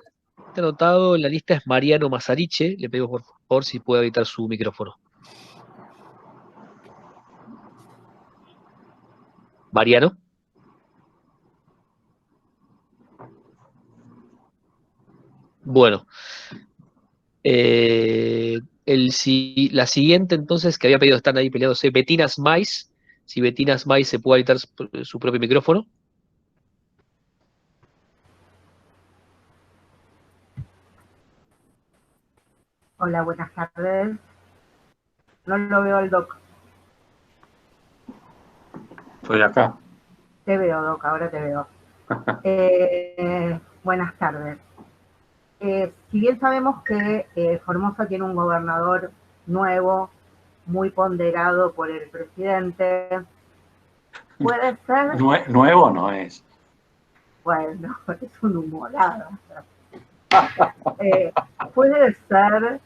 anotado en la lista es Mariano Massariche. Le pedimos por favor si puede habilitar su micrófono. Mariano. Bueno. La siguiente entonces que había pedido, están ahí peleándose, Bettina Smais. Si Bettina Smais se puede habilitar su propio micrófono. Hola, buenas tardes. No lo veo al Doc. Estoy acá. Te veo, Doc, ahora te veo. Buenas tardes. Si bien sabemos que Formosa tiene un gobernador nuevo, muy ponderado por el presidente, puede ser... Nuevo no es. Bueno, es un humorado. Puede ser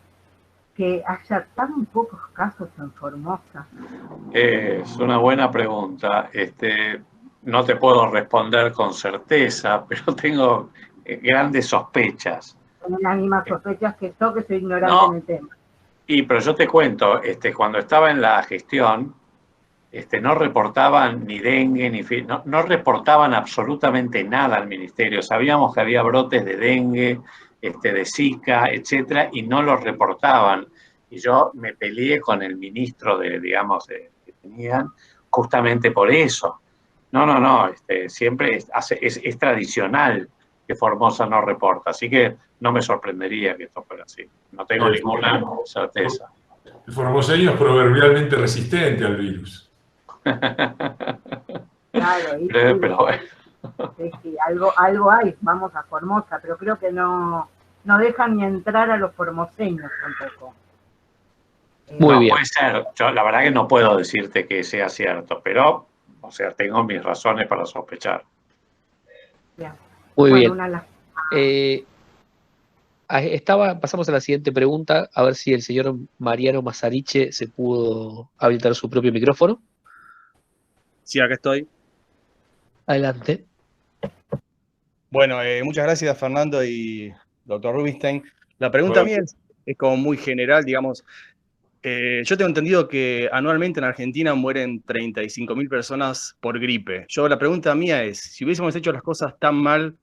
que haya tan pocos casos en Formosa. Es una buena pregunta. No te puedo responder con certeza, pero tengo grandes sospechas. Tengo las mismas sospechas que yo, que soy ignorante en el tema. Pero yo te cuento, cuando estaba en la gestión, no reportaban ni dengue, no reportaban absolutamente nada al ministerio. Sabíamos que había brotes de dengue, de Zika, etcétera, y no los reportaban. Y yo me peleé con el ministro que tenían justamente por eso. No, siempre es tradicional que Formosa no reporta, así que no me sorprendería que esto fuera así. No tengo ninguna certeza. El formoseño es proverbialmente resistente al virus. Claro, pero bueno. Sí, algo hay, vamos a Formosa, pero creo que no dejan ni entrar a los formoseños tampoco. Muy bien. Puede ser, yo la verdad que no puedo decirte que sea cierto, pero, tengo mis razones para sospechar. Bien. Muy bueno, bien. Pasamos a la siguiente pregunta, a ver si el señor Mariano Massariche se pudo habilitar su propio micrófono. Sí, acá estoy. Adelante. Bueno, muchas gracias, Fernando y doctor Rubinstein. La pregunta mía es como muy general, digamos. Yo tengo entendido que anualmente en Argentina mueren 35.000 personas por gripe. La pregunta mía es, si hubiésemos hecho las cosas tan mal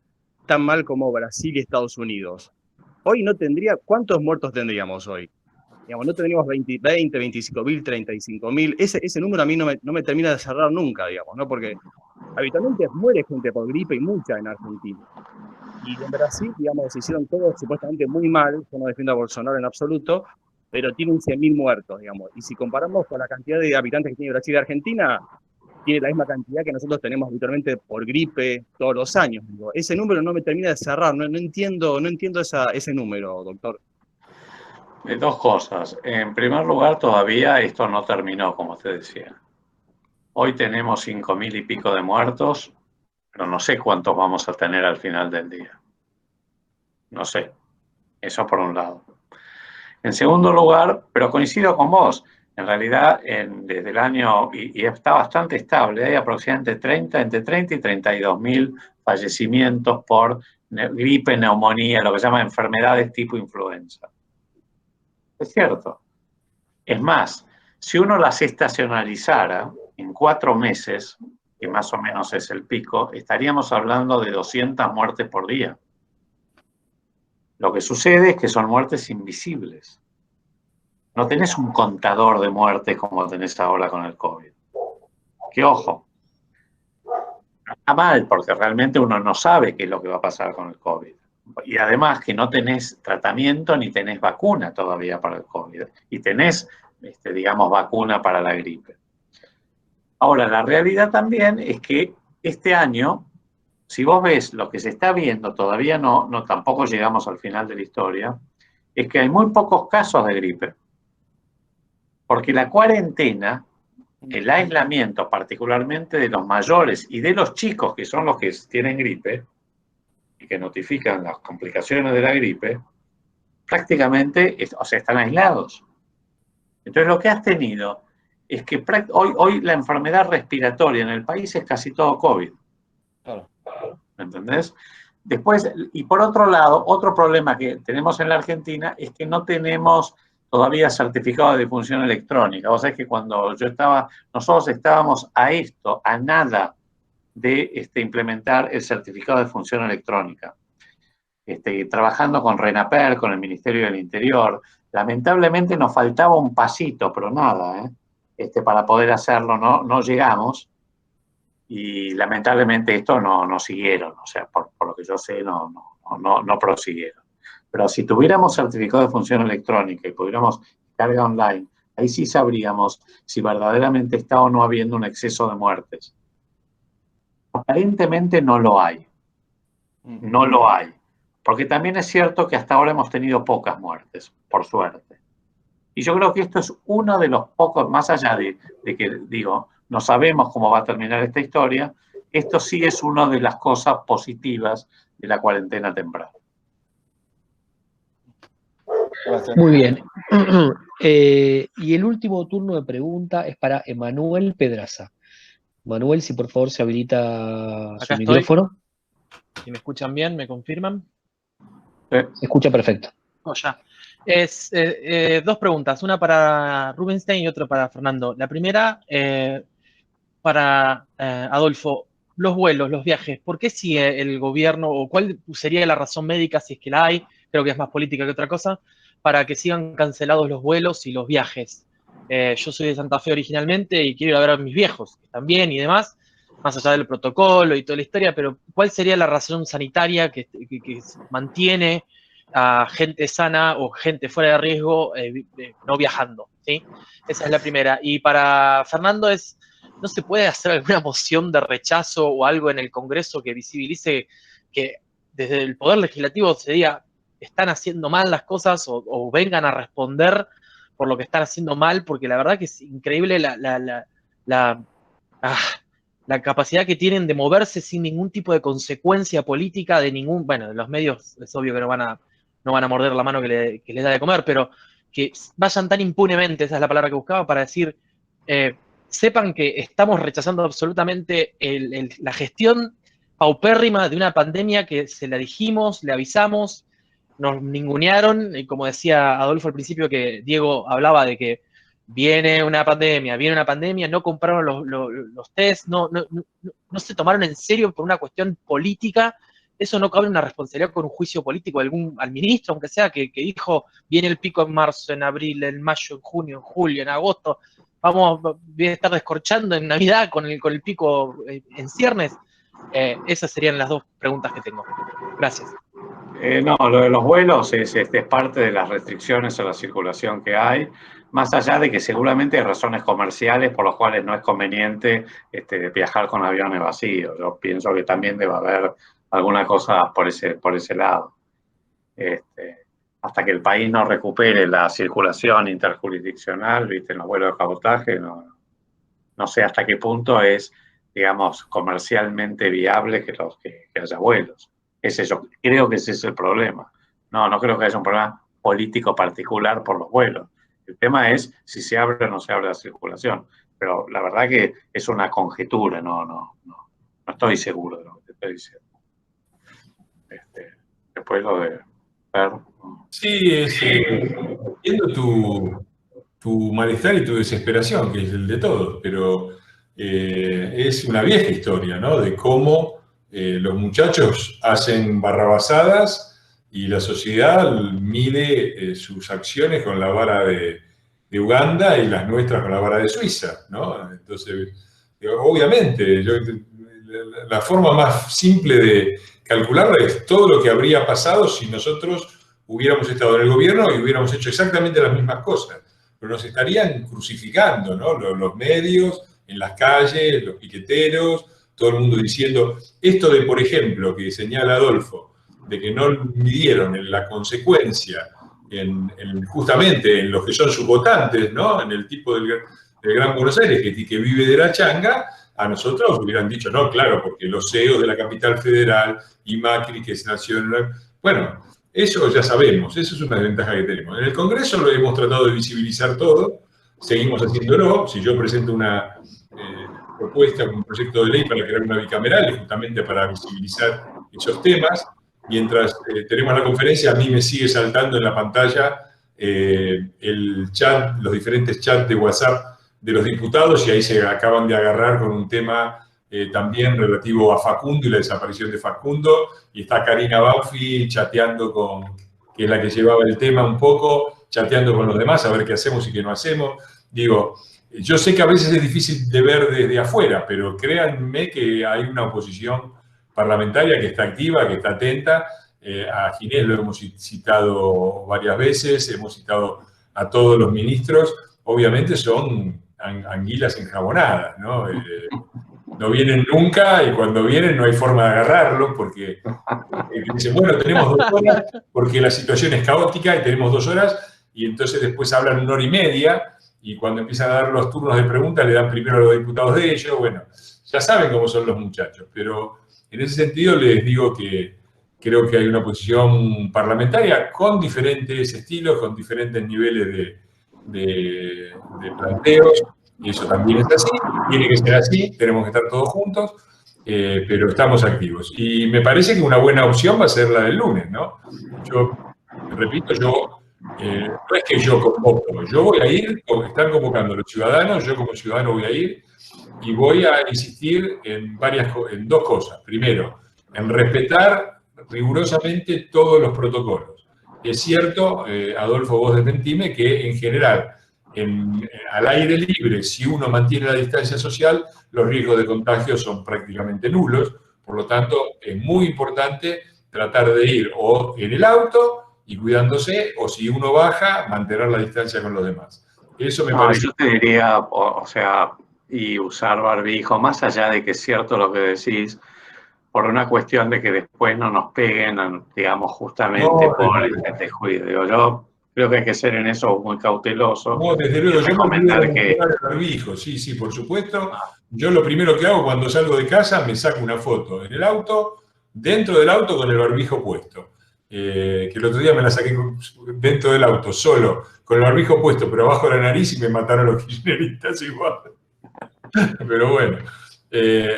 como Brasil y Estados Unidos, hoy ¿cuántos muertos tendríamos hoy? Digamos, no tendríamos 25.000, 35.000. Ese número a mí no me termina de cerrar nunca, digamos, ¿no? Porque habitualmente muere gente por gripe y mucha en Argentina. Y en Brasil, digamos, se hicieron todo supuestamente muy mal. Yo no defiendo a Bolsonaro en absoluto, pero tienen 100.000 muertos, digamos. Y si comparamos con la cantidad de habitantes que tiene Brasil y Argentina, tiene la misma cantidad que nosotros tenemos habitualmente por gripe todos los años. Digo, ese número no me termina de cerrar, no entiendo ese número, doctor. Dos cosas. En primer lugar, todavía esto no terminó, como te decía. Hoy tenemos 5.000 y pico de muertos, pero no sé cuántos vamos a tener al final del día. No sé. Eso por un lado. En segundo lugar, pero coincido con vos, en realidad desde el año, y está bastante estable, hay aproximadamente entre 30 y 32.000 fallecimientos por gripe, neumonía, lo que se llama enfermedades tipo influenza. Es cierto. Es más, si uno las estacionalizara en 4 meses, que más o menos es el pico, estaríamos hablando de 200 muertes por día. Lo que sucede es que son muertes invisibles. no tenés un contador de muertes como tenés ahora con el COVID. Que ojo, no está mal, porque realmente uno no sabe qué es lo que va a pasar con el COVID. Y además que no tenés tratamiento ni tenés vacuna todavía para el COVID. Y tenés, digamos, vacuna para la gripe. Ahora, la realidad también es que este año, si vos ves lo que se está viendo, todavía no tampoco llegamos al final de la historia, es que hay muy pocos casos de gripe. Porque la cuarentena, el aislamiento particularmente de los mayores y de los chicos, que son los que tienen gripe, y que notifican las complicaciones de la gripe, prácticamente, o sea, están aislados. Entonces lo que has tenido es que hoy la enfermedad respiratoria en el país es casi todo COVID. Claro. ¿Me entendés? Después, y por otro lado, otro problema que tenemos en la Argentina es que no tenemos todavía certificado de difunción electrónica. O sea, que cuando nosotros estábamos a nada de implementar el certificado de función electrónica. Trabajando con RENAPER, con el Ministerio del Interior, lamentablemente nos faltaba un pasito, pero nada, para poder hacerlo no llegamos, y lamentablemente esto no siguieron, o sea, por lo que yo sé, no prosiguieron. Pero si tuviéramos certificado de función electrónica y pudiéramos carga online, ahí sí sabríamos si verdaderamente está o no habiendo un exceso de muertes. Aparentemente no lo hay. No lo hay. Porque también es cierto que hasta ahora hemos tenido pocas muertes, por suerte. Y yo creo que esto es uno de los pocos, más allá de que, digo, no sabemos cómo va a terminar esta historia, esto sí es una de las cosas positivas de la cuarentena temprana. Muy bien. Y el último turno de pregunta es para Emanuel Pedraza. Manuel, si por favor se habilita su micrófono. Si me escuchan bien, ¿me confirman? Se escucha perfecto. Oh, ya. Dos preguntas, una para Rubinstein y otra para Fernando. La primera, para Adolfo, los vuelos, los viajes, ¿por qué sigue el gobierno o cuál sería la razón médica, si es que la hay, creo que es más política que otra cosa, para que sigan cancelados los vuelos y los viajes? Yo soy de Santa Fe originalmente y quiero ir a ver a mis viejos, que están bien y demás, más allá del protocolo y toda la historia, pero ¿cuál sería la razón sanitaria que mantiene a gente sana o gente fuera de riesgo no viajando? ¿Sí? Esa es la primera. Y para Fernando ¿no se puede hacer alguna moción de rechazo o algo en el Congreso que visibilice que desde el Poder Legislativo se diga están haciendo mal las cosas o vengan a responder por lo que están haciendo mal? Porque la verdad que es increíble la capacidad que tienen de moverse sin ningún tipo de consecuencia política de ningún, bueno, de los medios es obvio que no van a morder la mano que les da de comer, pero que vayan tan impunemente, esa es la palabra que buscaba, para decir, sepan que estamos rechazando absolutamente la gestión paupérrima de una pandemia que se la dijimos, le avisamos, nos ningunearon, y como decía Adolfo al principio, que Diego hablaba de que viene una pandemia, no compraron los test, no se tomaron en serio por una cuestión política. Eso no cabe una responsabilidad con un juicio político al ministro, aunque sea que dijo, viene el pico en marzo, en abril, en mayo, en junio, en julio, en agosto, vamos a estar descorchando en Navidad con el pico en ciernes. Esas serían las dos preguntas que tengo. Gracias. No, lo de los vuelos es parte de las restricciones a la circulación que hay, más allá de que seguramente hay razones comerciales por las cuales no es conveniente viajar con aviones vacíos. Yo pienso que también debe haber alguna cosa por ese lado. Hasta que el país no recupere la circulación interjurisdiccional, en los vuelos de cabotaje, no sé hasta qué punto es, digamos, comercialmente viable que haya vuelos. Yo creo que ese es el problema. No creo que haya un problema político particular por los vuelos. El tema es si se abre o no se abre la circulación. Pero la verdad que es una conjetura, no estoy seguro de lo que te estoy diciendo. Después lo de ver. Sí, entiendo tu malestar y tu desesperación, que es el de todos, pero es una vieja historia, ¿no? De cómo los muchachos hacen barrabasadas y la sociedad mide sus acciones con la vara de Uganda y las nuestras con la vara de Suiza, ¿no? Entonces, obviamente, la forma más simple de calcularla es todo lo que habría pasado si nosotros hubiéramos estado en el gobierno y hubiéramos hecho exactamente las mismas cosas. Pero nos estarían crucificando, ¿no? Los medios, en las calles, los piqueteros, todo el mundo diciendo esto de, por ejemplo, que señala Adolfo, de que no midieron en la consecuencia, justamente en los que son sus votantes, ¿no? En el tipo del Gran Buenos Aires, que vive de la changa, a nosotros hubieran dicho, no, claro, porque los CEOs de la capital federal y Macri, que nació en la... Bueno, eso ya sabemos, eso es una ventaja que tenemos. En el Congreso lo hemos tratado de visibilizar todo, seguimos haciéndolo. Si yo presento una propuesta, un proyecto de ley para crear una bicameral, justamente para visibilizar esos temas, mientras tenemos la conferencia, a mí me sigue saltando en la pantalla el chat, los diferentes chats de WhatsApp de los diputados, y ahí se acaban de agarrar con un tema también relativo a Facundo y la desaparición de Facundo, y está Karina Baufi chateando que es la que llevaba el tema un poco, chateando con los demás, a ver qué hacemos y qué no hacemos. Digo, yo sé que a veces es difícil de ver desde afuera, pero créanme que hay una oposición parlamentaria que está activa, que está atenta. A Ginés lo hemos citado varias veces, hemos citado a todos los ministros. Obviamente son anguilas enjabonadas, ¿no? No vienen nunca, y cuando vienen no hay forma de agarrarlos, porque dicen, bueno, tenemos 2 horas, porque la situación es caótica y tenemos 2 horas, y entonces después hablan 1 hora y media, y cuando empiezan a dar los turnos de preguntas le dan primero a los diputados de ellos. Bueno, ya saben cómo son los muchachos, pero en ese sentido les digo que creo que hay una posición parlamentaria con diferentes estilos, con diferentes niveles de planteos, y eso también es así, tiene que ser así, tenemos que estar todos juntos, pero estamos activos. Y me parece que una buena opción va a ser la del lunes, ¿no? Yo, repito, no es que yo convoco, yo voy a ir, están convocando a los ciudadanos, yo como ciudadano voy a ir, y voy a insistir en 2 cosas. Primero, en respetar rigurosamente todos los protocolos. Es cierto, Adolfo, vos desmentime, que en general, al aire libre, si uno mantiene la distancia social, los riesgos de contagio son prácticamente nulos. Por lo tanto, es muy importante tratar de ir o en el auto y cuidándose, o si uno baja, mantener la distancia con los demás. Eso me parece... Yo te diría, o sea, y usar barbijo, más allá de que es cierto lo que decís, por una cuestión de que después no nos peguen, digamos, justamente por el descuido. Yo creo que hay que ser en eso muy cauteloso. No, desde luego, yo comentar que... el barbijo, sí, por supuesto. Yo lo primero que hago cuando salgo de casa, me saco una foto en el auto, dentro del auto con el barbijo puesto. Que el otro día me la saqué dentro del auto, solo, con el barbijo puesto, pero abajo de la nariz, y me mataron los kirchneristas igual. Pero bueno,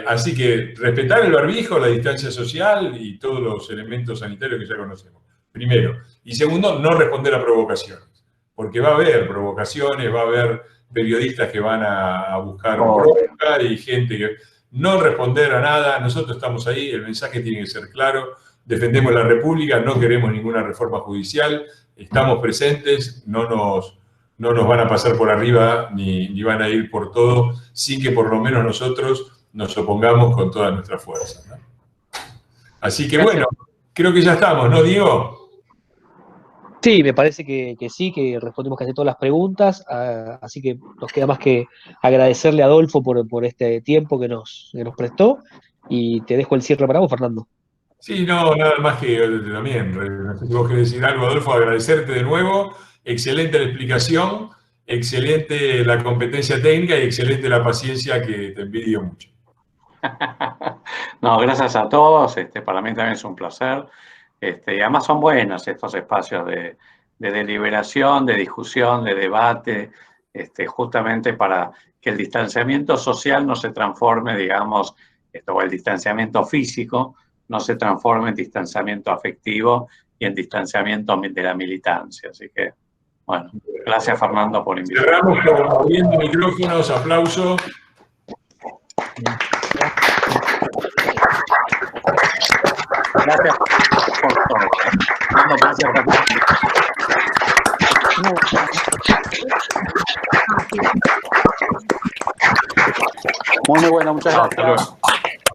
así que respetar el barbijo, la distancia social y todos los elementos sanitarios que ya conocemos, primero. Y segundo, no responder a provocaciones, porque va a haber provocaciones, va a haber periodistas que van a buscar bronca y gente que... No responder a nada, nosotros estamos ahí, el mensaje tiene que ser claro, defendemos la República, no queremos ninguna reforma judicial, estamos presentes, no nos van a pasar por arriba ni van a ir por todo, sin que por lo menos nosotros nos opongamos con toda nuestra fuerza, ¿no? Así que bueno, creo que ya estamos, ¿no, Diego? Sí, me parece que sí, que respondimos casi todas las preguntas, así que nos queda más que agradecerle a Adolfo por este tiempo que nos prestó, y te dejo el cierre para vos, Fernando. Sí, no, nada más que también, no sé si vos querés decir algo, Adolfo, agradecerte de nuevo, excelente la explicación, excelente la competencia técnica y excelente la paciencia, que te envidio mucho. No, gracias a todos, para mí también es un placer. Y además son buenos estos espacios de deliberación, de discusión, de debate, justamente para que el distanciamiento social no se transforme, digamos, o el distanciamiento físico no se transforme en distanciamiento afectivo y en distanciamiento de la militancia. Así que, bueno, gracias, Fernando, por invitarme. Cerramos abriendo micrófonos, aplauso. Gracias por todo. Gracias por todo. Muy bueno, muchas gracias. Hasta luego.